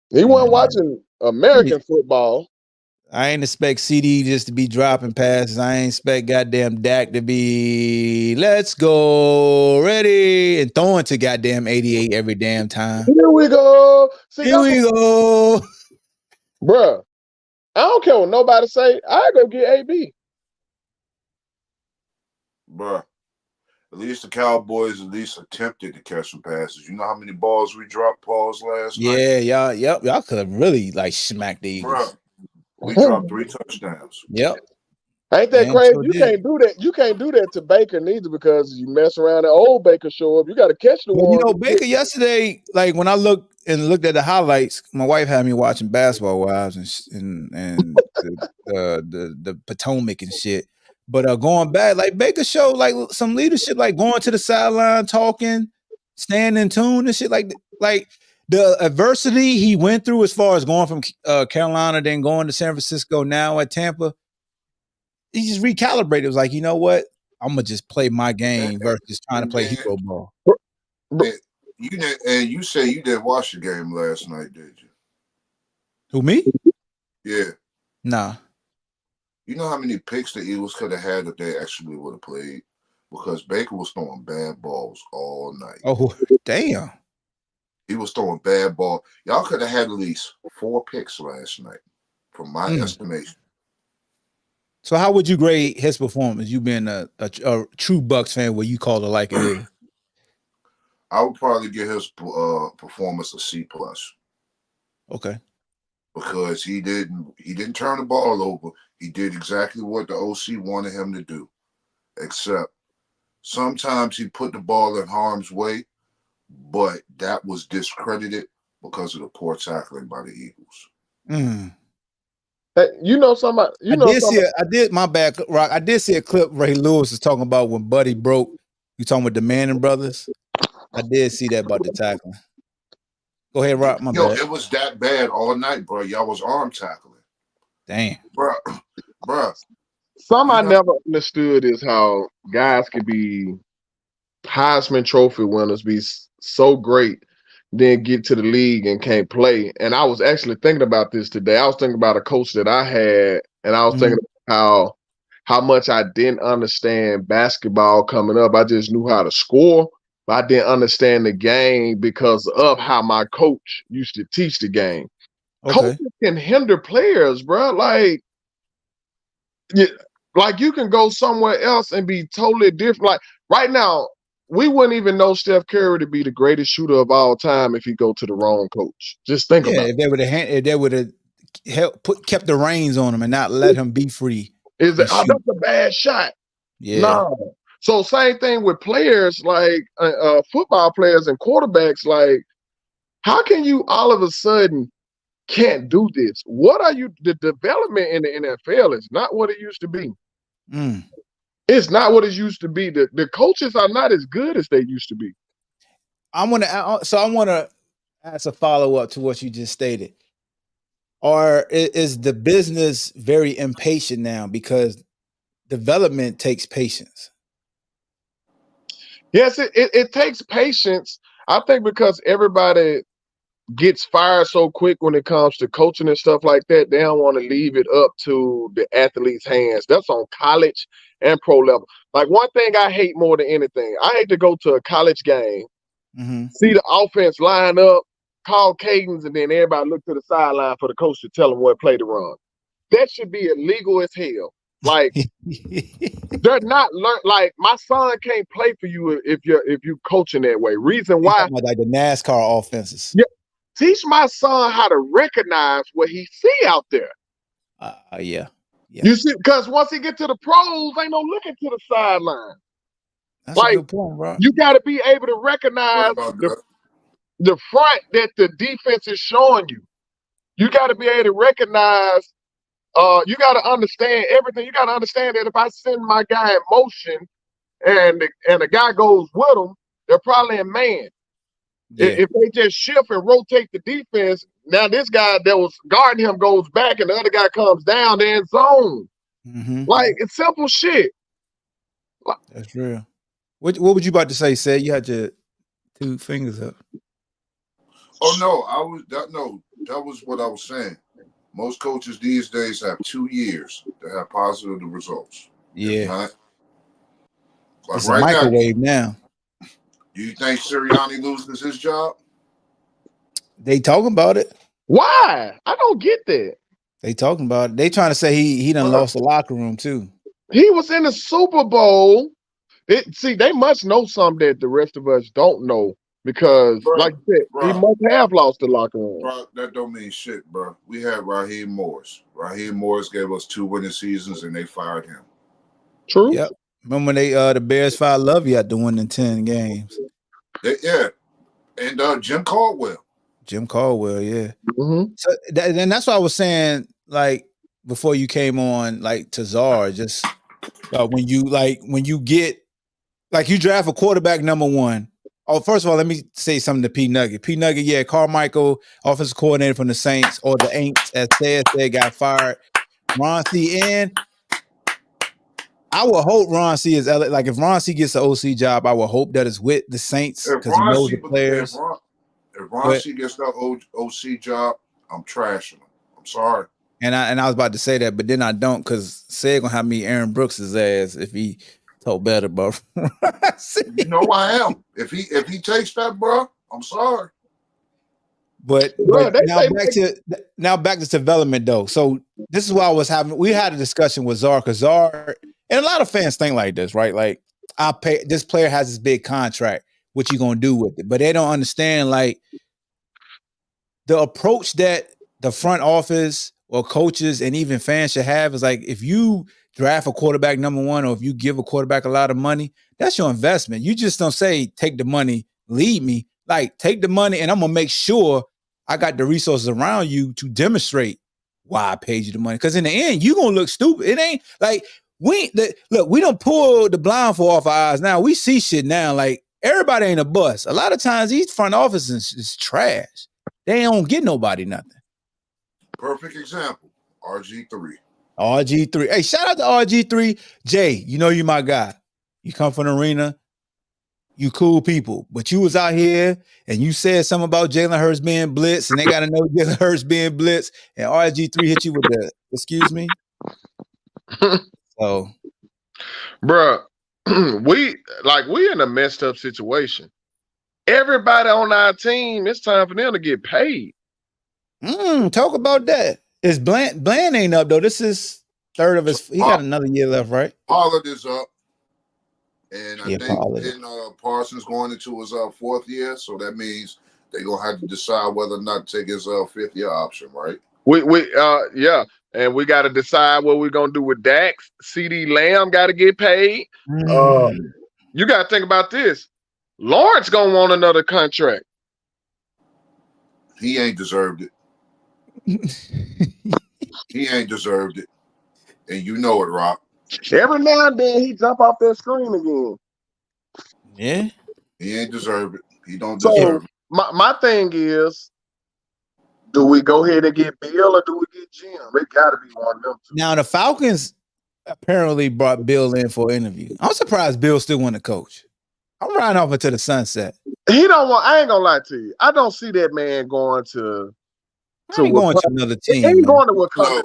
He wasn't watching American football. I ain't expect CD just to be dropping passes. I ain't expect goddamn Dak to be let's go ready and throwing to goddamn 88 every damn time. Here we go. See, Here we go. bruh. I don't care what nobody say. I go get AB. Bruh. At least the Cowboys at least attempted to catch some passes. You know how many balls we dropped, Pauls, last night? Yeah, y'all could have really like smacked the Eagles. Bruh, we dropped 3 touchdowns. Yep. Ain't that Damn crazy? sure You did. can't do that. You can't do that to Baker neither because you mess around and old Baker show up. You got to catch the Well, you one. know, Baker yesterday, like when I looked at the highlights, my wife had me watching Basketball Wives and the Potomac and shit. But going back, like Baker showed like some leadership, like going to the sideline, talking, staying in tune and shit. Like the adversity he went through as far as going from Carolina, then going to San Francisco, now at Tampa. He just recalibrated. It was like, you know what? I'm gonna just play my game versus trying to play hero ball. You say you didn't watch the game last night, did you? Who, me? Yeah. Nah. You know how many picks the Eagles could have had if they actually would have played? Because Baker was throwing bad balls all night. Oh, damn. He was throwing bad ball. Y'all could have had at least 4 picks last night, from my estimation. So how would you grade his performance? You being a true Bucks fan, where you call it like it is? I would probably give his performance a C+. Okay. Because he didn't turn the ball over. He did exactly what the OC wanted him to do. Except sometimes he put the ball in harm's way, but that was discredited because of the poor tackling by the Eagles. Hey, you know somebody. My bad, Rock. I did see a clip Ray Lewis was talking about when Buddy broke. You talking about the Manning brothers? I did see that about the tackling. Go ahead, Rock. My bad. It was that bad all night, bro. Y'all was arm tackling. Damn. Bro. Something I never understood is how guys could be Heisman Trophy winners, be so great, then get to the league and can't play. And I was actually thinking about this today. I was thinking about a coach that I had, and I was thinking about how much I didn't understand basketball coming up. I just knew how to score, but I didn't understand the game because of how my coach used to teach the game. Okay. Coaches can hinder players, bro. Like you can go somewhere else and be totally different. Like right now, we wouldn't even know Steph Curry to be the greatest shooter of all time if he go to the wrong coach. Just think about it. If they would have kept the reins on him and not let him be free. Is that that's a bad shot? Yeah. No. So same thing with players like football players and quarterbacks. Like, how can you all of a sudden can't do this? What are you? The development in the NFL is not what it used to be. It's not what it used to be. The coaches are not as good as they used to be. I want to ask a follow-up to what you just stated. Or is the business very impatient now because development takes patience? Yes, it takes patience. I think because everybody gets fired so quick when it comes to coaching and stuff like that. They don't want to leave it up to the athlete's hands. That's on college and pro level. Like one thing I hate more than anything, I hate to go to a college game, see the offense line up, call cadence, and then everybody look to the sideline for the coach to tell them what play to run. That should be illegal as hell. Like they're not like my son can't play for you if you coaching that way. Reason why, like the NASCAR offenses. Yeah, teach my son how to recognize what he see out there. Yeah. You see, because once he get to the pros, ain't no looking to the sideline. That's like, a good point, bro. You got to be able to recognize the front that the defense is showing you. You got to be able to recognize. You got to understand everything. You got to understand that if I send my guy in motion and the guy goes with him, they're probably a man. Yeah. If they just shift and rotate the defense, now this guy that was guarding him goes back and the other guy comes down, they're in zone. Like, it's simple shit. That's real. What would you about to say, Seth? You had your 2 fingers up. Oh, no, that was what I was saying. Most coaches these days have 2 years to have positive results. Yeah. Like it's right a microwave now. Do you think Sirianni loses his job? They talking about it. Why? I don't get that. They talking about it. They trying to say he done lost the locker room too. He was in the Super Bowl. They must know something that the rest of us don't know. Because, like you said, he must have lost the locker room. Bro, that don't mean shit, bro. We had Raheem Morris. Raheem Morris gave us 2 winning seasons, and they fired him. True. Yep. Remember when they the Bears fired Lovey after winning 10 games? Yeah. And Jim Caldwell. Yeah. So and that's what I was saying, like, before you came on, like, to Czar, just when you get, like, you draft a quarterback number 1. Oh, first of all, let me say something to P Nugget. P Nugget, yeah, Carmichael, offensive coordinator from the Saints, or the Aints, as said, got fired. Ron C. and I would hope Ron C. is like, if Ron C. gets the OC job, I would hope that it's with the Saints because he knows the players. If Ron C. gets the OC job, I'm trashing him. I'm sorry. And I was about to say that, but then I don't, because Said gonna have me Aaron Brooks' ass if he told better, bro. You know I am. If he takes that, bro, I'm sorry. But now back to development though. So this is what I was having. We had a discussion with Czar, because Czar, and a lot of fans think like this, right? Like, I pay this player has this big contract. What you gonna do with it? But they don't understand, like, the approach that the front office or coaches and even fans should have is like, if you draft a quarterback number 1, or if you give a quarterback a lot of money, that's your investment. You just don't say, take the money, lead me. Like, take the money, and I'm gonna make sure I got the resources around you to demonstrate why I paid you the money. Because in the end, you gonna look stupid. It ain't like we don't pull the blindfold off our eyes now. We see shit now. Like, everybody ain't a bust. A lot of times these front offices is trash. They don't get nobody nothing. Perfect example, RG3. Hey, shout out to RG3. Jay, you know you my guy. You come from the arena. You cool people. But you was out here and you said something about Jalen Hurts being blitz, and they got to know Jalen Hurts being blitz, and RG3 hit you with the, excuse me? So. Bruh, we in a messed up situation. Everybody on our team, it's time for them to get paid. Talk about that. Is Bland ain't up though. This is 3rd of his. He got another year left, right? Pollard is up, and I think Parsons going into his 4th year, so that means they're gonna have to decide whether or not to take his 5th year option, right? Yeah, and we got to decide what we're gonna do with Dax. CD Lamb got to get paid. You got to think about this. Lawrence gonna want another contract. He ain't deserved it. He ain't deserved it, and you know it, Rock. Every now and then he jump off that screen again. Yeah, he ain't deserved it. He don't deserve it. My thing is, do we go ahead and get Bill or do we get Jim? It got to be one of them two. Now the Falcons apparently brought Bill in for an interview. I'm surprised Bill still want to coach. I'm riding off into the sunset. He don't want. I ain't gonna lie to you. I don't see that man going to. I ain't going to another He team, ain't man. going to Wakanda.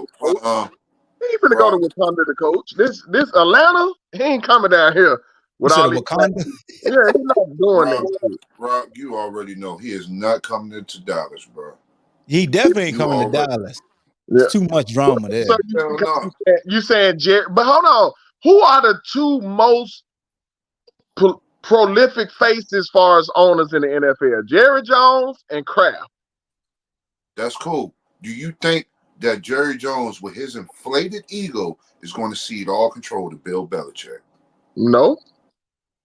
He ain't finna go to Wakanda to coach. This Atlanta, he ain't coming down here with You said all a these. Wakanda? Yeah, he's not doing that. Rob, you already know he is not coming into Dallas, bro. He definitely ain't coming to Dallas. There's too much drama there. So you saying Jerry? But hold on, who are the two most prolific faces as far as owners in the NFL? Jerry Jones and Kraft. That's cool. Do you think that Jerry Jones, with his inflated ego, is going to cede all control to Bill Belichick? No.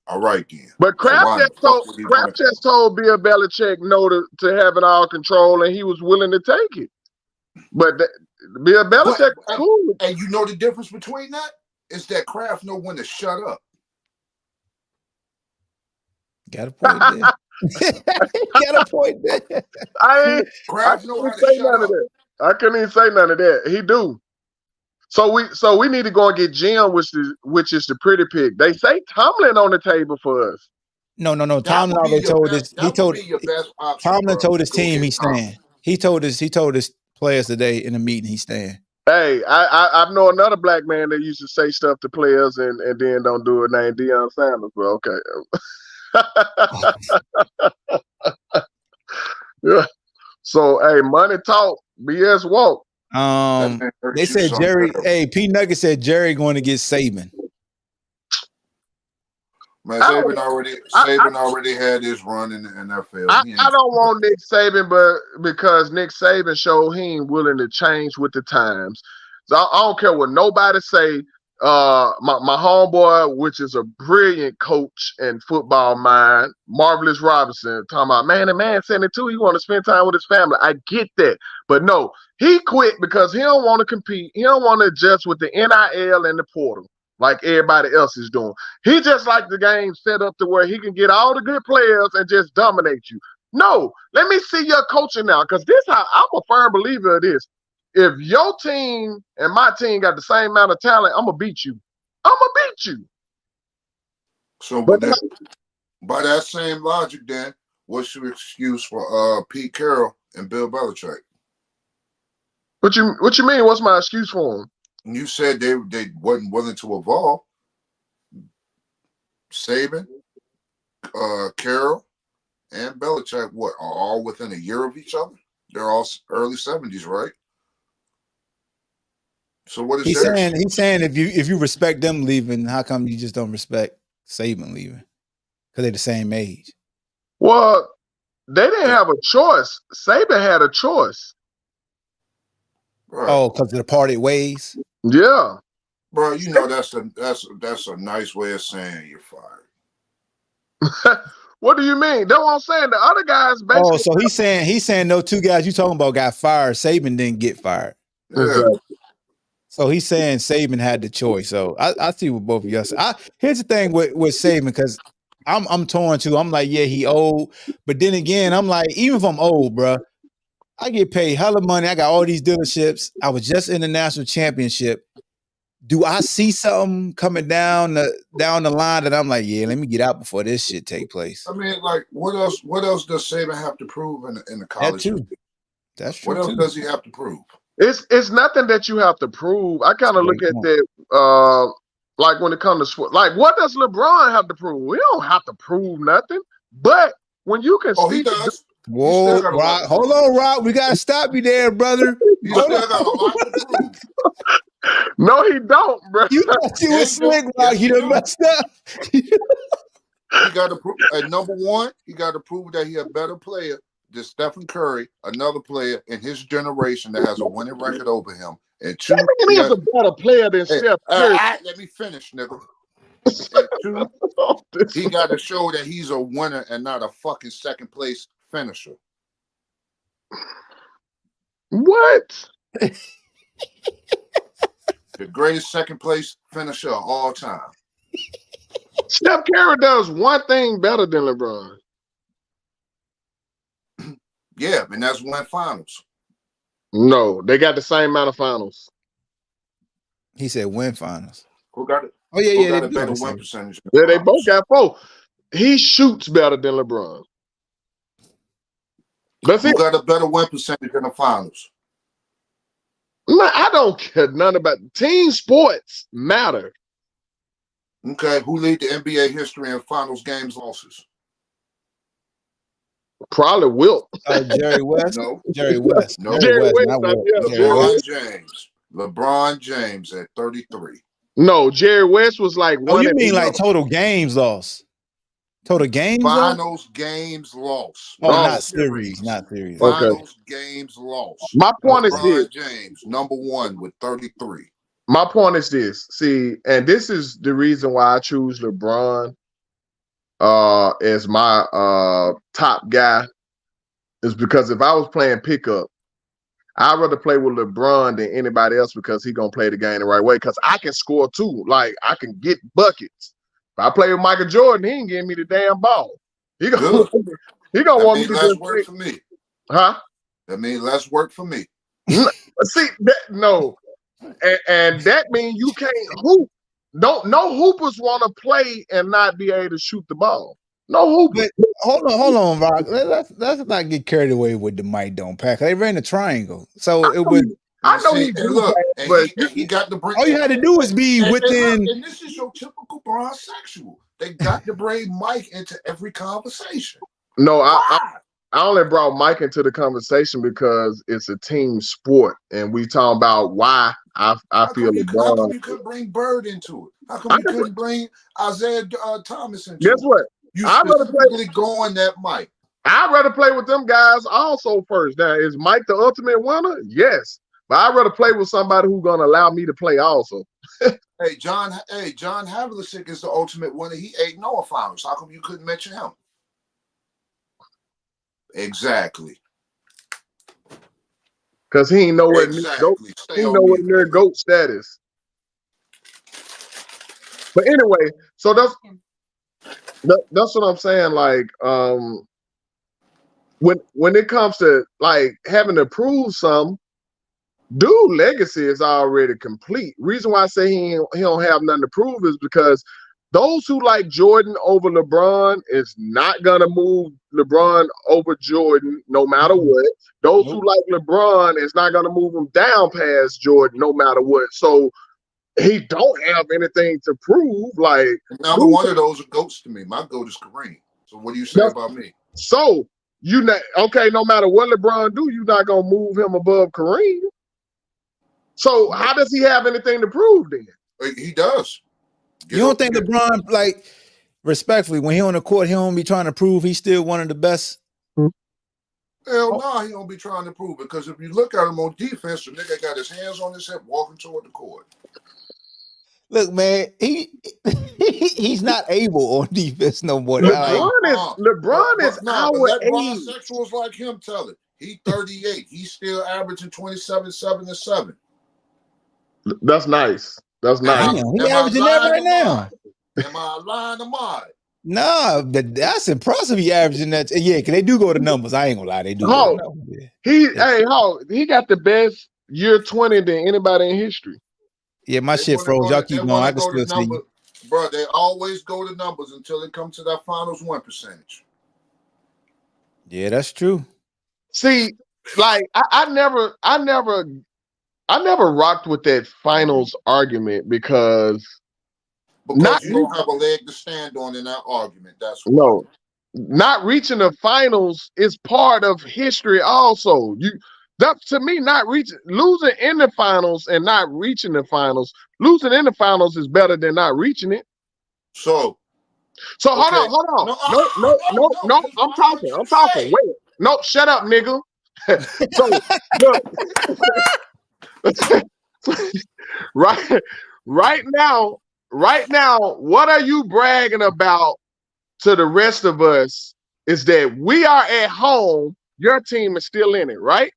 All right, then. But Kraft just told Bill Belichick no to having all control, and he was willing to take it. But Bill Belichick is cool. And you know the difference between that is that Kraft know when to shut up. Got a point there. Got a point there. I couldn't even say none of that. I couldn't even say none of that. He do. So we need to go and get Jim, which is the pretty pick. They say Tomlin on the table for us. No. Tomlin already told us. Tomlin told his team he's staying. He told his players today in a meeting he's staying. Hey, I know another black man that used to say stuff to players and then don't do it named Deion Sanders, bro. Okay. Yeah. So hey, money talk, BS walk. They said Jerry. Hey, P Nugget said Jerry going to get Saban. Man, Saban already had his run in the NFL. I don't want Nick Saban, but because Nick Saban showed he ain't willing to change with the times. So I don't care what nobody say. My homeboy, which is a brilliant coach and football mind, Marvelous Robinson, talking about, man, the man 72, he want to spend time with his family. I get that. But no, he quit because he don't want to compete. He don't want to adjust with the NIL and the portal like everybody else is doing. He just like the game set up to where he can get all the good players and just dominate you. No, let me see your coaching now, because I'm a firm believer of this. If your team and my team got the same amount of talent, I'm going to beat you. So by that same logic, then, what's your excuse for Pete Carroll and Bill Belichick? What you mean? What's my excuse for them? You said they wasn't willing to evolve. Saban, Carroll, and Belichick, are all within a year of each other? They're all early 70s, right? So what is he's saying if you respect them leaving, how come you just don't respect Saban leaving? Because they're the same age. Well, they didn't have a choice. Saban had a choice. Right. Oh, because of the parted ways. Yeah, bro. You know that's a nice way of saying you're fired. What do you mean? That's what I'm saying. The other guys basically. Oh, so he's saying no two guys you talking about got fired. Saban didn't get fired. Exactly. So he's saying Saban had the choice. So I see what both of y'all say. Here's the thing with Saban, because I'm torn too. I'm like, yeah, he old, but then again, I'm like, even if I'm old, bro, I get paid hella money. I got all these dealerships. I was just in the national championship. Do I see something coming down the line that I'm like, yeah, let me get out before this shit take place? I mean, like, what else does Saban have to prove in the college? That too. That's true. What else does he have to prove? It's nothing that you have to prove. I kind of look at that like when it comes to sport. Like, what does LeBron have to prove? We don't have to prove nothing. But when you can he does. Whoa, Rock. Hold on, Rock. We gotta stop you there, brother. You still got a lot to prove. No, he don't, bro. You thought you was slick, Rock. You done messed up. He got to prove at number one, he got to prove that he a better player than Stephen Curry, another player in his generation that has a winning record over him. And two, he is a better player than Steph Curry. Let me finish, nigga. And two, he got to show that he's a winner and not a fucking second place finisher. What? The greatest second place finisher of all time. Steph Curry does one thing better than LeBron. Yeah, and that's win finals. No, they got the same amount of finals. He said win finals. Who got it? Oh yeah, got a better win percentage? Yeah, they both got 4. he shoots better than LeBron. That's Who it. got a better win percentage in the finals? Man, I don't care none about team sports matter. Okay, who lead the NBA history in finals games losses? Probably Wilt. Jerry West. No. Jerry West. No. Jerry West. West, Not Wilt. yeah, Jerry West. LeBron James at 33. No, Jerry West was like Oh, one. you mean like total games lost? Total games lost? Finals games lost. Oh, not series. Not series. Finals games lost. My point is LeBron this. James, number 1 with 33. My point is this. See, and this is the reason why I choose LeBron as my top guy, is because if I was playing pickup, I'd rather play with LeBron than anybody else because he gonna play the game the right way. Because I can score too. Like I can get buckets. If I play with Michael Jordan, he ain't getting me the damn ball. He gonna want me to less work for me. Huh? That means less work for me. See that no. And that means you can't hoop. No hoopers want to play and not be able to shoot the ball. No hoopers. But hold on, Rock. Let's not get carried away with the Mike don't pack. They ran a triangle, so it was. I know he he got to bring. All you had to do was be within. And this is your typical bronsexual. They got to bring Mike into every conversation. No, I only brought Mike into the conversation because it's a team sport, and we talking about why I feel LeBron. How come you couldn't bring Bird into it? How come you couldn't bring Isaiah Thomas into it? Guess what? You specifically going that Mike. I'd rather play with them guys also first. Now, is Mike the ultimate winner? Yes. But I'd rather play with somebody who's gonna allow me to play also. John Havlicek is the ultimate winner. He ate Noah Finals. How come you couldn't mention him? Exactly. Because he ain't nowhere near GOAT status. But anyway, so that's what I'm saying. Like, when it comes to like having to prove something, dude, legacy is already complete. Reason why I say he don't have nothing to prove is because those who like Jordan over LeBron is not gonna move LeBron over Jordan no matter what. Those who like LeBron is not gonna move him down past Jordan no matter what. So he don't have anything to prove. Like neither one of those are GOATs to me. My GOAT is Kareem. So what do you say about me? So no matter what LeBron do, you're not gonna move him above Kareem. So how does he have anything to prove then? He does. You don't think LeBron, like, respectfully, when he on the court, he don't be trying to prove he's still one of the best? Hell no, he don't be trying to prove it. Because if you look at him on defense, the nigga got his hands on his hip walking toward the court. Look, man, he's not able on defense no more. LeBron is our let age. bronsexuals like him tell it. He 38. He's still averaging 27, 7, and 7. That's nice. That's nice. He averaging that right now. Am I lying to mine? No, that's impressive. He averaging that. Yeah, because they do go to numbers. I ain't gonna lie, they do. Go to numbers. He got the best year 20 than anybody in history. Yeah, my shit froze. Y'all keep going. I can still see you. Bro, they always go to numbers until it comes to that finals win percentage. Yeah, that's true. See, like I never rocked with that finals argument because you don't have a leg to stand on in that argument. That's why. No, not reaching the finals is part of history. Also, to me, losing in the finals and not reaching the finals. Losing in the finals is better than not reaching it. So hold on. No. I'm talking. Wait. No, shut up, nigga. So look, right now, what are you bragging about to the rest of us is that we are at home, your team is still in it, right?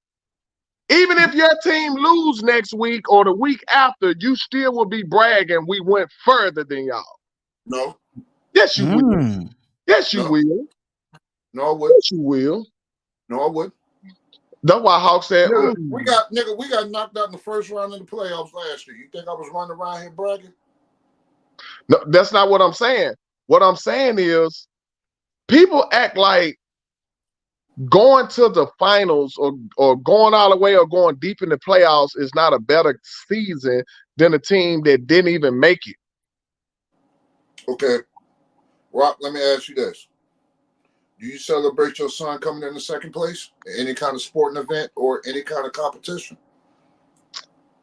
Even if your team lose next week or the week after, you still will be bragging we went further than y'all. No. Yes, you will. Yes, you will. No, I would. Yes, you will. No, I would. That's why Hawk said, we got knocked out in the first round of the playoffs last year. You think I was running around here bragging? No, that's not what I'm saying. What I'm saying is people act like going to the finals or going all the way or going deep in the playoffs is not a better season than a team that didn't even make it. Okay. Rock, let me ask you this. Do you celebrate your son coming in the second place in any kind of sporting event or any kind of competition?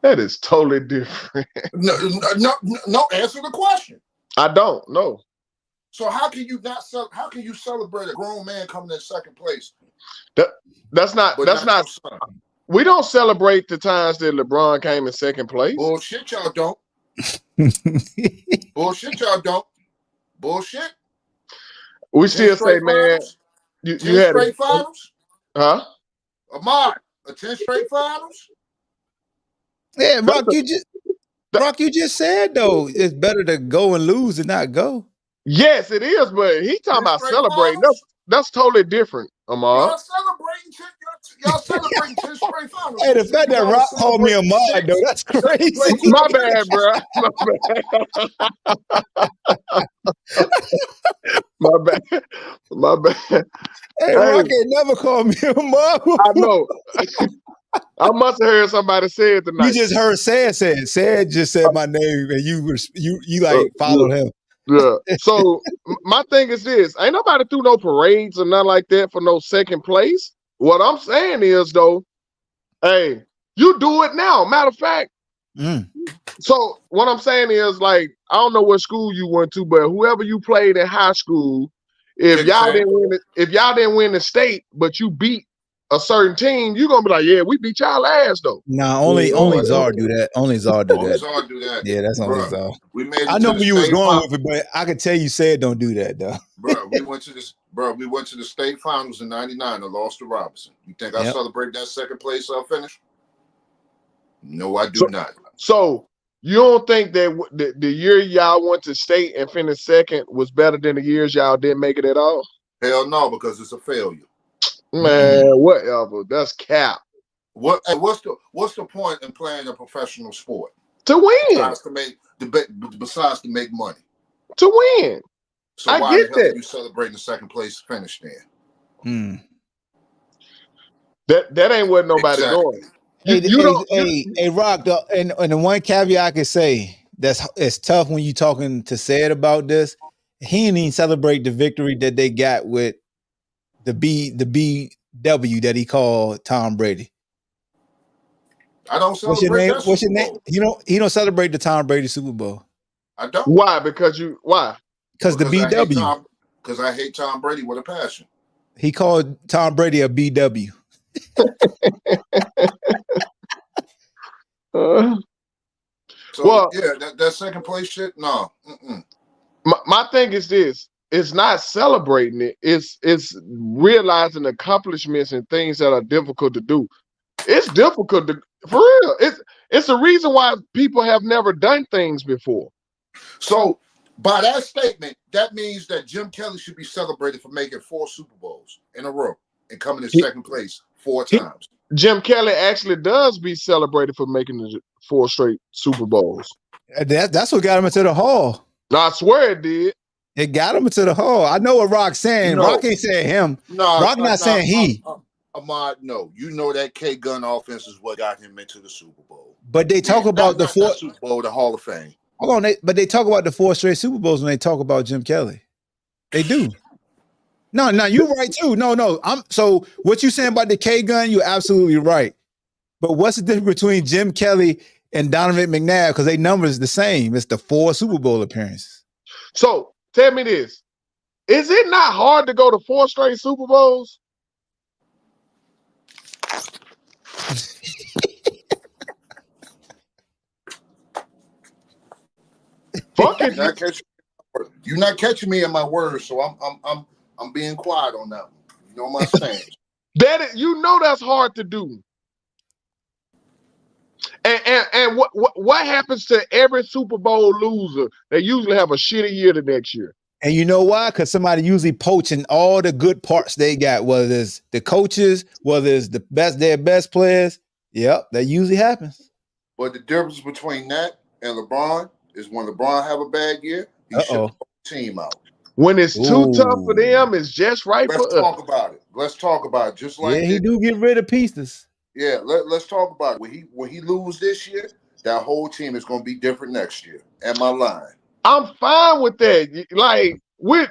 That is totally different. No, answer the question. I don't know. So how can you celebrate a grown man coming in second place? That's not. We don't celebrate the times that LeBron came in second place. Bullshit, y'all don't. Bullshit, y'all don't. Bullshit. We still say, man, you had straight finals? Huh? Ahmad, 10 straight finals? Yeah, Rock, you just said though, it's better to go and lose than not go. Yes, it is, but he talking about celebrating. That's totally different, Ahmad. Y'all celebrating 10 straight finals. Hey, the fact that Rock called me Ahmad, though, that's crazy. My bad, bro. My bad. Hey, Rock ain't never called me Ahmad. I know. I must have heard somebody say it tonight. You just heard Sad say it. Sad just said my name, and you like followed him. Yeah. So my thing is this: ain't nobody threw no parades or nothing like that for no second place. What I'm saying is though, hey, you do it now. Matter of fact. So what I'm saying is, like, I don't know what school you went to, but whoever you played in high school, if y'all didn't win the state, but you beat a certain team, you're gonna be like, yeah, we beat y'all ass though. Nah, only Czar do that. Only Czar do that. Czar do that. Yeah, that's only Czar. I know where you was going with it, but I could tell you said don't do that though. We went to the state finals in '99 and lost to Robinson. You think I celebrate that second place finish? No, I do not. So you don't think that the year y'all went to state and finished second was better than the years y'all didn't make it at all? Hell no, because it's a failure. Man, whatever. That's cap. What's the point in playing a professional sport? To win. Besides to make money. To win. So why the hell are you celebrating the second place finish then? That ain't what nobody doing. Hey, Rock, and the one caveat I can say it's tough when you talking to Said about this. He didn't even celebrate the victory that they got with the BW that he called Tom Brady. I don't celebrate that. What's your name? He don't celebrate the Tom Brady Super Bowl. I don't. Why? Because the BW. Because I hate Tom Brady with a passion. He called Tom Brady a BW. That second place shit. No. My thing is this: it's not celebrating it. It's realizing accomplishments and things that are difficult to do. It's difficult for real. It's a reason why people have never done things before. So by that statement, that means that Jim Kelly should be celebrated for making 4 Super Bowls in a row and coming in second place 4 times. Jim Kelly actually does be celebrated for making the 4 straight Super Bowls. That's what got him into the Hall. I swear it did. It got him into the Hall. I know what Rock's saying. Rock ain't saying him. Rock not saying he. Ahmad, no. You know that K-Gun offense is what got him into the Super Bowl. But they talk about the 4 Super Bowl, the Hall of Fame. Hold on, but they talk about the 4 straight Super Bowls when they talk about Jim Kelly. They do. No, you're right too. No. So what you saying about the K-Gun, you're absolutely right. But what's the difference between Jim Kelly and Donovan McNabb? Because they numbers the same. It's the 4 Super Bowl appearances. So tell me this: is it not hard to go to 4 straight Super Bowls? Fuck it. You're not catching me in my words, so I'm being quiet on that one. You know my stance. That's hard to do. And what happens to every Super Bowl loser? They usually have a shitty year the next year. And you know why? Because somebody usually poaching all the good parts they got, whether it's the coaches, whether it's their best players. Yep, that usually happens. But the difference between that and LeBron is when LeBron have a bad year, he should put the team out. When it's too tough for Ooh. them, it's just right Let's for us. talk about it. Let's talk about it. Just like Yeah, he this. do get rid of pieces. Yeah, let's talk about it. When he lose this year, that whole team is going to be different next year. Am I lying? I'm fine with that. Like, I'm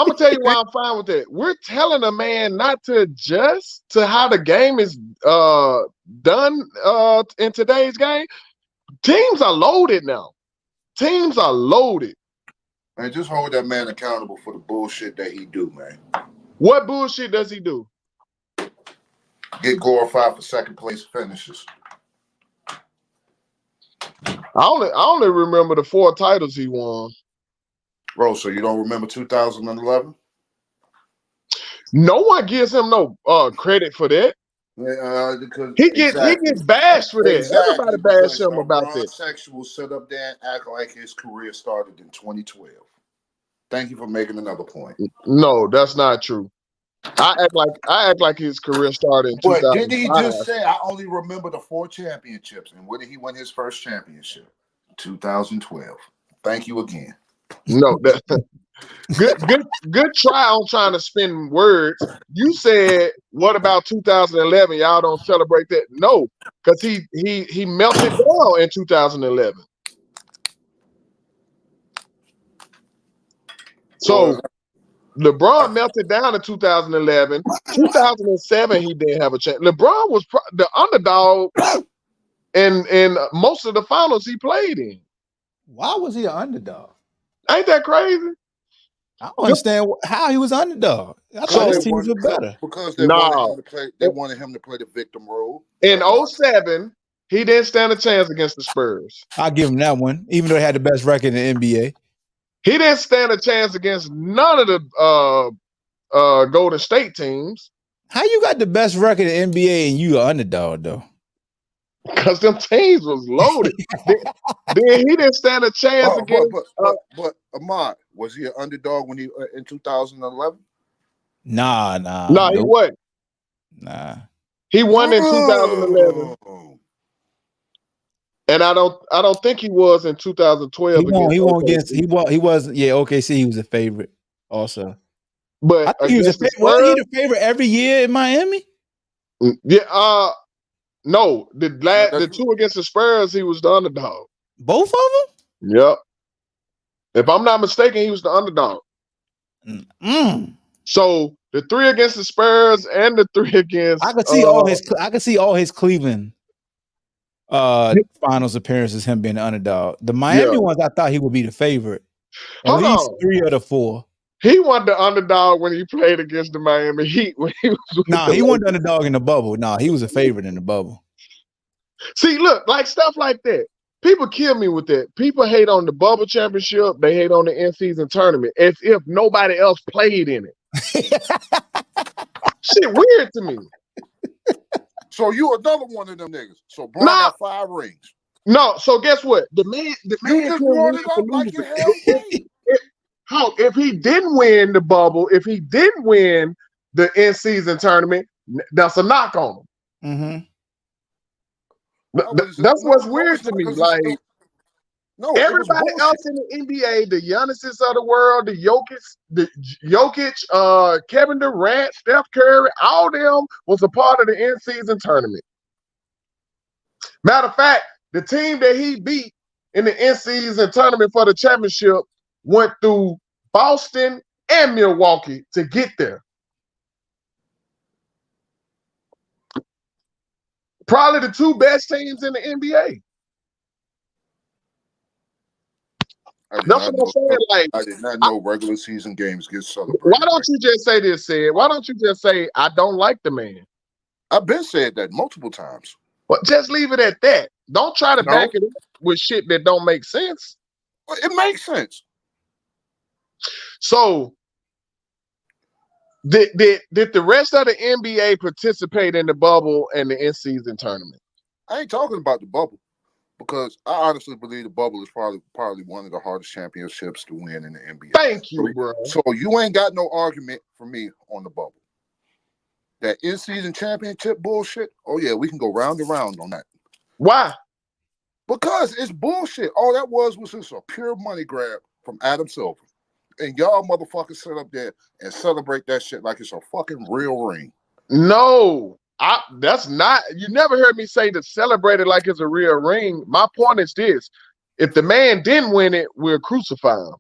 gonna tell you why I'm fine with that. We're telling a man not to adjust to how the game is done in today's game. Teams are loaded now. Teams are loaded. Man, just hold that man accountable for the bullshit that he do, man. What bullshit does he do? Get glorified for second place finishes. I only remember the 4 titles he won. Bro, so you don't remember 2011? No one gives him no credit for that. Because He gets bashed for that. Everybody bashed him about that. Sexual sit up there and act like his career started in 2012. Thank you for making another point. No, that's not true. I act like his career started in 2005. But didn't he just say I only remember the 4 championships? And when did he win his first championship? 2012. Thank you again. No, good try on trying to spin words. You said, what about 2011? Y'all don't celebrate that? No, because he melted down in 2011. So LeBron melted down in 2011. 2007, he didn't have a chance. LeBron was the underdog in most of the finals he played in. Why was he an underdog? Ain't that crazy? I don't understand how he was underdog. I thought his teams were better. Because they wanted him to play the victim role. In 2007, he didn't stand a chance against the Spurs. I'll give him that one, even though he had the best record in the NBA. He didn't stand a chance against none of the Golden State teams. How you got the best record in the NBA and you an underdog, though? Because them teams was loaded. then he didn't stand a chance against. But Ahmad, was he an underdog when he in 2011? Nah. No, he wasn't. Nah. He won in 2011. And I don't think he was in 2012. He wasn't. Yeah, OKC, he was a favorite also. But I think he was a favorite. Wasn't he the favorite every year in Miami? Yeah. No, the 2 against the Spurs, he was the underdog. Both of them? Yep. If I'm not mistaken, he was the underdog. So the 3 against the Spurs and the 3 against I could see all his Cleveland finals appearances, him being the underdog. The Miami ones, I thought he would be the favorite. At least 3 of the 4. He wasn't the underdog when he played against the Miami Heat. When he wasn't the underdog in the bubble. Nah, he was a favorite in the bubble. See, look, like stuff like that. People kill me with that. People hate on the bubble championship. They hate on the in-season tournament as if nobody else played in it. Shit weird to me. So you another one of them niggas. So Bron got 5 rings. No, so guess what? The man you just brought it up like you held if he didn't win the bubble, if he didn't win the in-season tournament, that's a knock on him. That's what's weird to me. Like, everybody else in the NBA, the Giannis's of the world, the Jokic, Kevin Durant, Steph Curry, all them was a part of the in-season tournament. Matter of fact, the team that he beat in the in-season tournament for the championship went through Boston and Milwaukee to get there. Probably the 2 best teams in the NBA. That's what I'm saying. Like, I did not know regular season games get celebrated. Why don't you just say this, Sid? Why don't you just say, I don't like the man? I've been said that multiple times. But just leave it at that. Don't try to back it up with shit that don't make sense. It makes sense. So, did the rest of the NBA participate in the bubble and the in-season tournament? I ain't talking about the bubble because I honestly believe the bubble is probably one of the hardest championships to win in the NBA. Thank you, bro. So you ain't got no argument for me on the bubble. That in-season championship bullshit, oh yeah, we can go round and round on that. Why? Because it's bullshit. All that was just a pure money grab from Adam Silver. and y'all motherfuckers sit up there and celebrate that shit like it's a fucking real ring. No, that's not. You never heard me say to celebrate it like it's a real ring. My point is this: if the man didn't win it, we'll crucify him.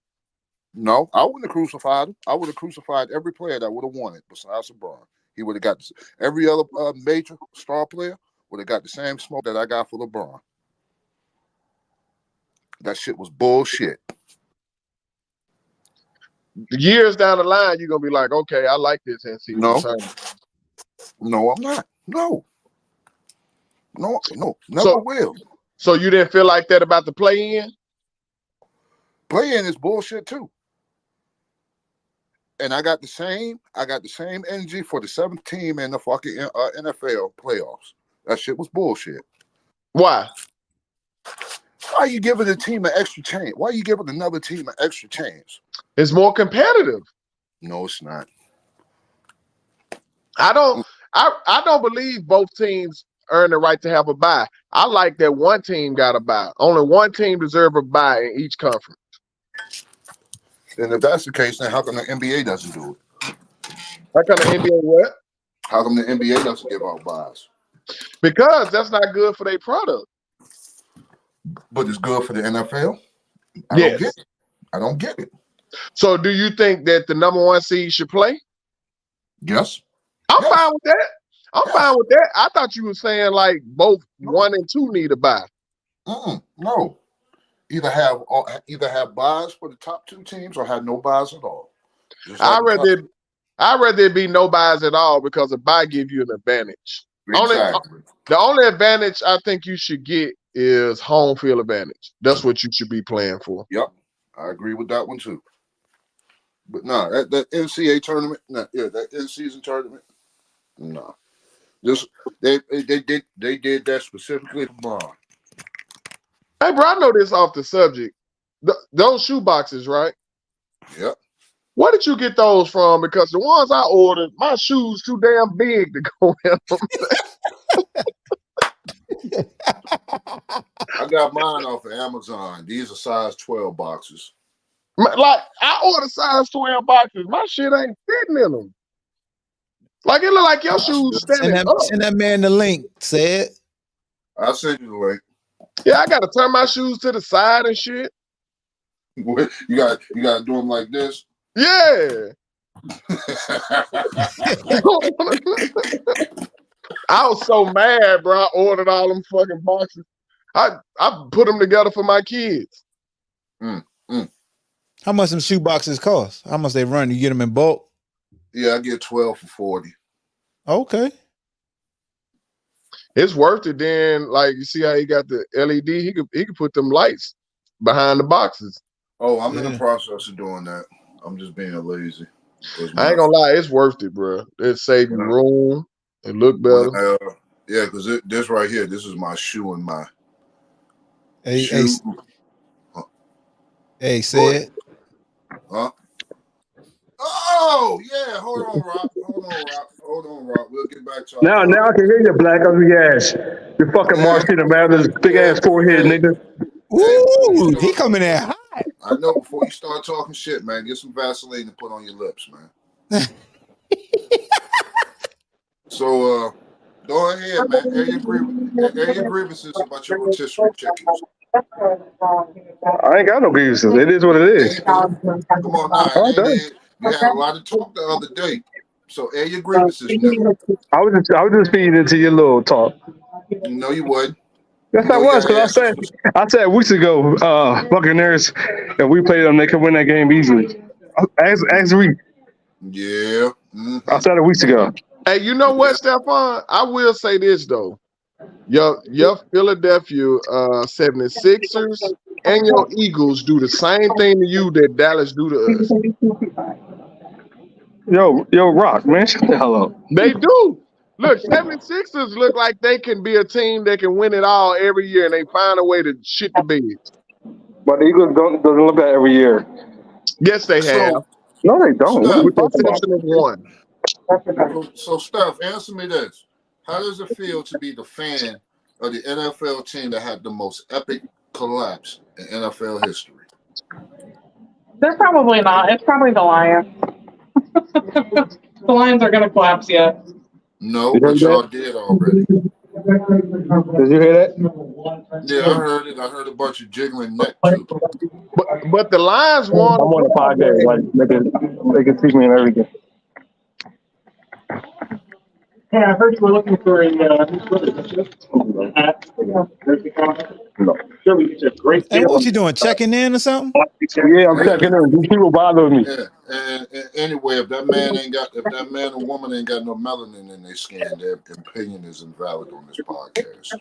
No, I wouldn't have crucified him. I would have crucified every player that would have won it besides LeBron. He would have got every other major star player would have got the same smoke that I got for LeBron. That shit was bullshit. Years down the line, you're gonna be like, okay, I like this NCAA No. tournament. No, I'm not. No, never will. So you didn't feel like that about the play-in? Play-in is bullshit too. And I got the same energy for the 7th team in the fucking NFL playoffs. That shit was bullshit. Why? Why are you giving a team an extra chance? Why are you giving another team an extra chance? It's more competitive. No, it's not. I don't believe both teams earn the right to have a bye. I like that one team got a bye. Only one team deserves a bye in each conference. And if that's the case, then how come the NBA doesn't do it? How come the NBA what? How come the NBA doesn't give out buys? Because that's not good for their product. But it's good for the NFL? Yes. I don't get it. So do you think that the number 1 seed should play? Yes. I'm fine with that. I'm fine with that. I thought you were saying like both 1 and 2 need a bye. No. Either have buys for the top 2 teams or have no buys at all. I'd rather it be no buys at all because a bye give you an advantage. Exactly. The only advantage I think you should get is home field advantage. That's what you should be playing for. Yep. I agree with that one too. But no, that NCAA tournament, that in-season tournament, no. They did that specifically for LeBron. Hey, bro, I know this off the subject. Those shoe boxes, right? Yep. Where did you get those from? Because the ones I ordered, my shoes too damn big to go in them. I got mine off of Amazon. These are size 12 boxes. Like, I ordered size 12 boxes. My shit ain't fitting in them. Like, it look like your shoes standing up. Send that man the link, said. I'll send you the link. Yeah, I got to turn my shoes to the side and shit. You got to do them like this? Yeah. I was so mad, bro. I ordered all them fucking boxes. I put them together for my kids. How much some shoe boxes cost? How much they run? You get them in bulk? Yeah, I get 12 for 40. Okay. It's worth it. Then, like, you see how he got the LED? He could put them lights behind the boxes. Oh, I'm in the process of doing that. I'm just being lazy. I ain't gonna lie, it's worth it, bro. It saved you room. It look better. Yeah, because this right here, this is my shoe and my shoe. Hey, said. Huh? Oh, yeah. Hold on, Rob. We'll get back to Now I can hear you, black ugly ass. You fucking Marcino Mathers, big ass forehead, nigga. Ooh, he coming in hot. I know. Before you start talking shit, man, get some Vaseline to put on your lips, man. So, go ahead, man. Air your grievances about your rotisserie chickens. I ain't got no grievances. It is what it is. Come on, now. You had a lot of talk the other day. So air your grievances, nigga. I was just feeding into your little talk. No, you wouldn't. Yes, I was, because I said weeks ago, Buccaneers, if we played them, they could win that game easily. As we. Yeah. I said it weeks ago. Hey, you know what, Stephon? I will say this though. Your Philadelphia 76ers and your Eagles do the same thing to you that Dallas do to us. Yo, Rock, man, shut the hell up. They do. Look, 76ers look like they can be a team that can win it all every year, and they find a way to shit the bed. But the Eagles doesn't look that every year. Yes, they have. No, they don't. Steph, with the exception of one. So, Steph, answer me this. How does it feel to be the fan of the NFL team that had the most epic collapse in NFL history? They're probably not. It's probably the Lions. The Lions are going to collapse yet. No, You but heard y'all that? did already. Did you hear that? Yeah, I heard it. I heard a bunch of jiggling neck too. But the Lions I'm won. on the podcast, like they can see me and everything. Yeah, I heard you were looking for a No. sure, we get a great And deal what on you doing? Checking in or something? Yeah, I'm checking in. These people bother me. Yeah, and anyway, if that man or woman ain't got no melanin in their skin, their opinion is invalid on this podcast.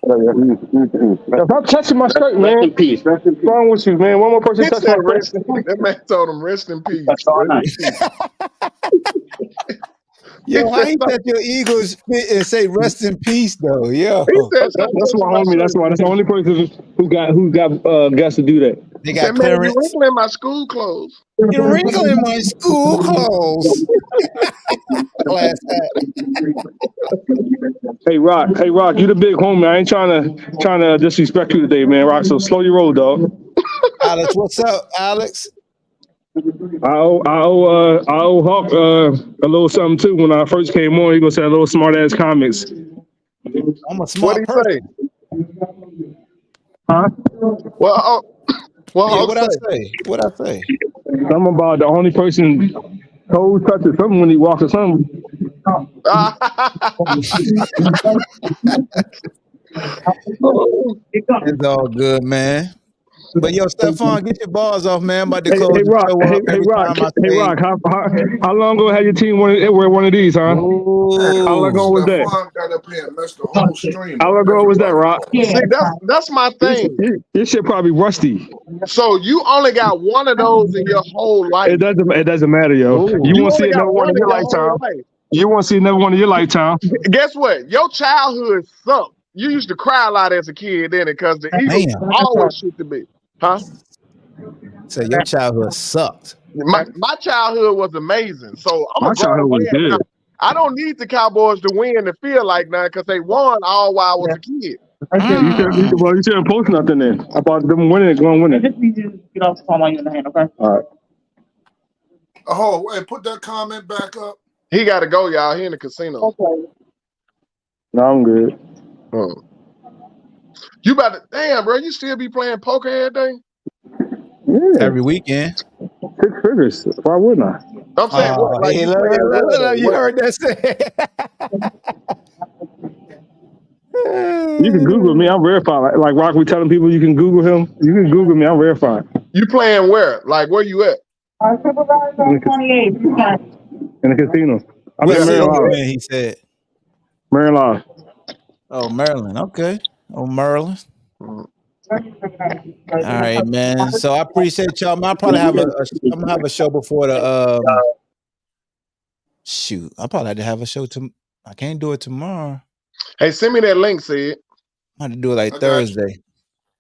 Stop touching my shirt, man. Rest in peace. Rest in What's peace. wrong with you, man? One more person He touch said, my "Rest shirt. in peace." That man told him, "Rest in peace." That's all Rest night. in peace. Yo, how you let your Eagles fit and say rest in peace though? Yo, He said, "Stop That's touching my my homie. That's shirt." why. That's the only person who got guts to do that. they He said, got "Man, you clearance. wrinkling my school clothes." You're wrinkling my school clothes. Class act. Hey Rock, you the big homie. I ain't trying to disrespect you today, man. Rock, so slow your roll, dog. Alex, what's up, Alex? I owe Hawk a little something too. When I first came on, he gonna say a little smart ass comments. I'm a What smart he person. say? Huh? Well, Yeah, I'll what I say? What I say? Something about the only person toes touches something when he walks or something. It's all good, man. But yo, Stephon, get your balls off, man. I'm about to Hey, close hey the Rock, show hey, up every Rock, time I say. how long ago had your team wear one of these, huh? How long ago Ooh. was that? Stephon got up here and messed the whole stream How up. long ago was that, Rock? See, that's my thing. This shit probably rusty. So you only got one of those in your whole life. It doesn't matter, yo. Ooh. You You won't see only got another one one in in your your whole lifetime. life. You won't see another one in your lifetime. Guess what? Your childhood sucked. You used to cry a lot as a kid, didn't it? Because the Eagles Damn. always shit to be. Huh? So your childhood sucked. My childhood was amazing. So I'm My a grown childhood was man now. good. I don't need the Cowboys to win to feel like that because they won all while I was a kid. You shouldn't post nothing then about them winning and going winning. Just need you to get off the phone while you're in the hand, okay? All right. Oh, wait, put that comment back up. He got to go, y'all. He in the casino. Okay. No, I'm good. You about to, damn, bro, you still be playing poker every day? Yeah, Every weekend. 6 figures. Why wouldn't I? I'm saying, what? Like, Hey, you look, playing what? you What? heard that say. You can Google me. I'm verified. Like Rock, we telling people you can Google him. You can Google me. I'm verified. You playing where? Like, where you at? Our supervisor on 28. In the casino. I'm What in city you Maryland. in, he said. Maryland. Oh, Maryland. Okay. Oh, Maryland. All right, man. So I appreciate y'all. Man, I'll probably have I'm gonna have a show before the shoot. I'll probably have to have a show I can't do it tomorrow. Hey, send me that link, Sid. I have to do it like I got Thursday.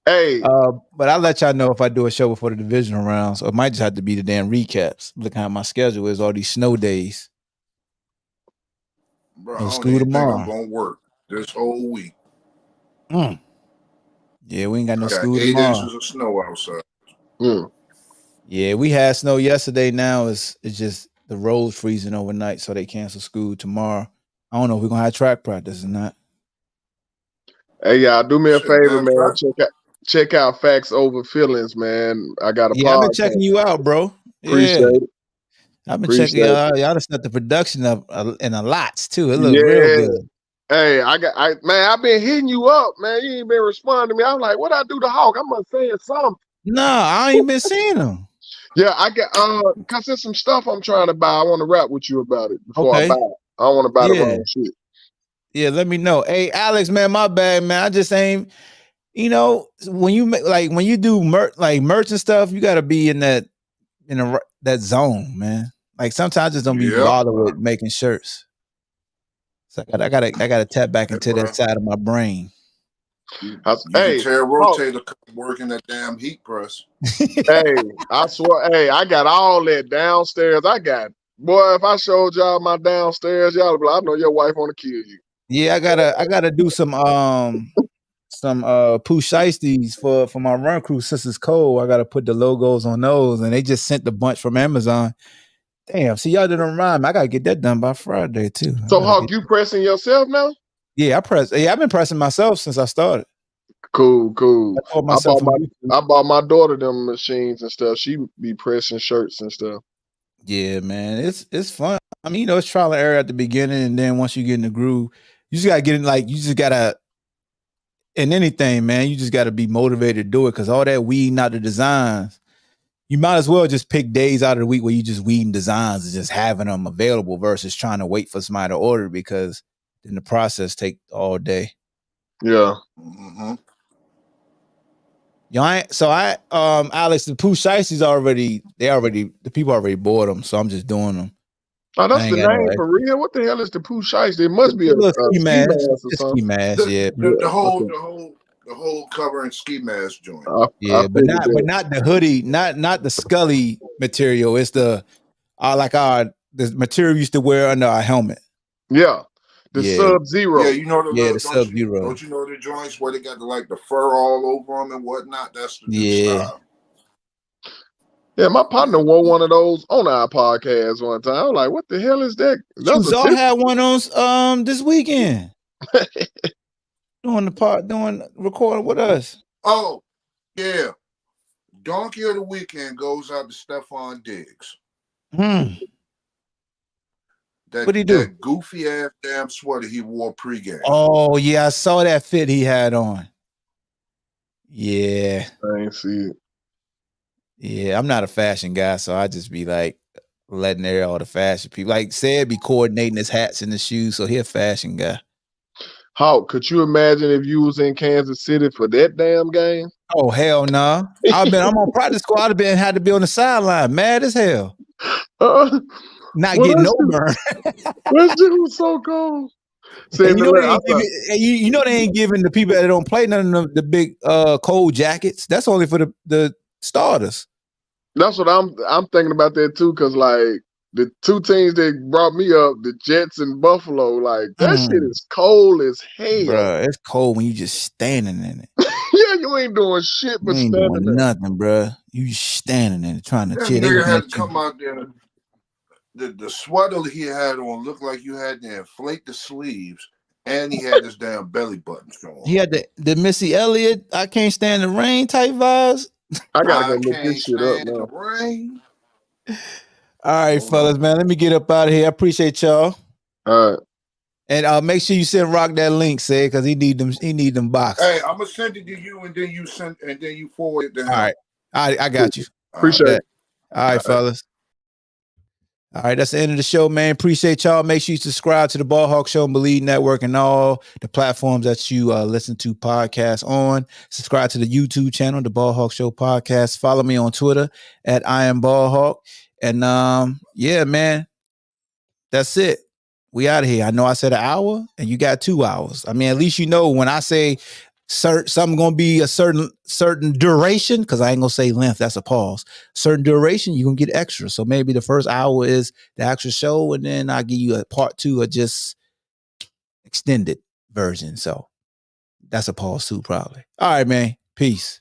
Hey, But I'll let y'all know if I do a show before the divisional rounds, or it might just have to be the damn recaps. Look how my schedule is, all these snow days. Bro, No I don't school even think tomorrow. I'm going to work this whole week. Yeah, we ain't got no I got school 8 tomorrow. inches of snow outside. Yeah, we had snow yesterday. Now it's just the roads freezing overnight, so they cancel school tomorrow. I don't know if we're gonna have track practice or not. Hey, y'all, do me a Shit, favor, man, man. Check out Facts Over Feelings, man. I got a Yeah, I've been podcast. checking you out, bro. Appreciate Yeah, it. I've been Appreciate checking y'all out. Y'all done set the production up in a lots too. It looks Yeah. real good. Hey, man, I've been hitting you up, man. You ain't been responding to me. I'm like, what I do to Hawk? I must say something. No, I ain't been seeing them. Yeah, I got cause there's some stuff I'm trying to buy. I want to rap with you about it before Okay. I buy it. I don't want to buy the Yeah. wrong shit. Yeah, let me know. Hey, Alex, man, my bad, man. I just ain't. You know, when you when you do merch and stuff, you got to be in that zone, man. Like sometimes I just don't be bothered with making shirts. So I gotta tap back into that side of my brain. You can tell Rotator working that damn heat press. Hey, I swear, hey, I got all that downstairs. Boy, if I showed y'all my downstairs, y'all would be like, I know your wife want to kill you. Yeah, I gotta do some Pooh Shiesties for my run crew. Since it's cold, I gotta put the logos on those, and they just sent the bunch from Amazon. Damn, see y'all didn't rhyme. I gotta get that done by Friday too. So Hawk, you pressing yourself now? Yeah, I've been pressing myself since I started. Cool. I bought my daughter them machines and stuff. She be pressing shirts and stuff. Yeah, man, it's fun. I mean, it's trial and error at the beginning, and then once you get in the groove, you just gotta get in. Like, you just gotta, in anything, man, you just gotta be motivated to do it, because all that weeding out the designs, you might as well just pick days out of the week where you just weeding designs and just having them available versus trying to wait for somebody to order, because then the process take all day. Yeah. Mm-hmm. Alex, the Pooh Shiesties the people already bought them, so I'm just doing them. Oh, that's the name for real. What the hell is the Pooh Shiesty? It must be a ski mask or something. Ski mask, yeah. The whole cover and ski mask joint. Yeah, but not the hoodie, not the Scully material. It's the material we used to wear under our helmet. Yeah. The Sub-Zero. Yeah, you know the Sub-Zero. Don't you know the joints where they got the fur all over them and whatnot? That's the new style. Yeah, my partner wore one of those on our podcast one time. I was like, "What the hell is that?" Y'all had one on this weekend. doing recording with us. Oh, yeah. Donkey of the Weekend goes out to Stephon Diggs. What'd he do? That goofy ass damn sweater he wore pregame. Oh yeah, I saw that fit he had on. Yeah, I ain't see it. Yeah, I'm not a fashion guy, so I just be like letting air all the fashion people. Like said, be coordinating his hats and his shoes, so he a fashion guy. Hawk, could you imagine if you was in Kansas City for that damn game? Oh hell no! I'm on practice squad. Had to be on the sideline, mad as hell. Not getting no burn. That shit was so cold. You know they ain't giving the people that don't play none of the big cold jackets. That's only for the starters. That's what I'm thinking about that too, because like the two teams that brought me up, the Jets and Buffalo, like that shit is cold as hell. Bruh, it's cold when you just standing in it. Yeah, you ain't doing shit but standing there. Nothing, bruh. You just standing in it trying to chill. Nigga had to come out there. The sweater he had on looked like you had to inflate the sleeves, and he had his damn belly button showing. He had the Missy Elliott, I can't stand the rain type vibes. I gotta go look this shit up now. Rain. All right, fellas, man. Let me get up out of here. I appreciate y'all. All right. And make sure you send Rock that link, say, because he need them boxes. Hey, I'm gonna send it to you, and then you forward it to him. All right. I got you. Appreciate it. All right, fellas. All right, that's the end of the show, man. Appreciate y'all. Make sure you subscribe to the Ball Hawk Show and Bleav Network and all the platforms that you listen to podcasts on. Subscribe to the YouTube channel, the Ball Hawk Show Podcast. Follow me on Twitter at I am Ball Hawk. And yeah, man, that's it. We out of here. I know I said an hour, and you got 2 hours. I mean, at least you know when I say something gonna be a certain duration, because I ain't gonna say length, that's a pause. Certain duration, you're gonna get extra. So maybe the first hour is the actual show, and then I'll give you a part 2 or just extended version. So that's a pause too, probably. All right, man. Peace.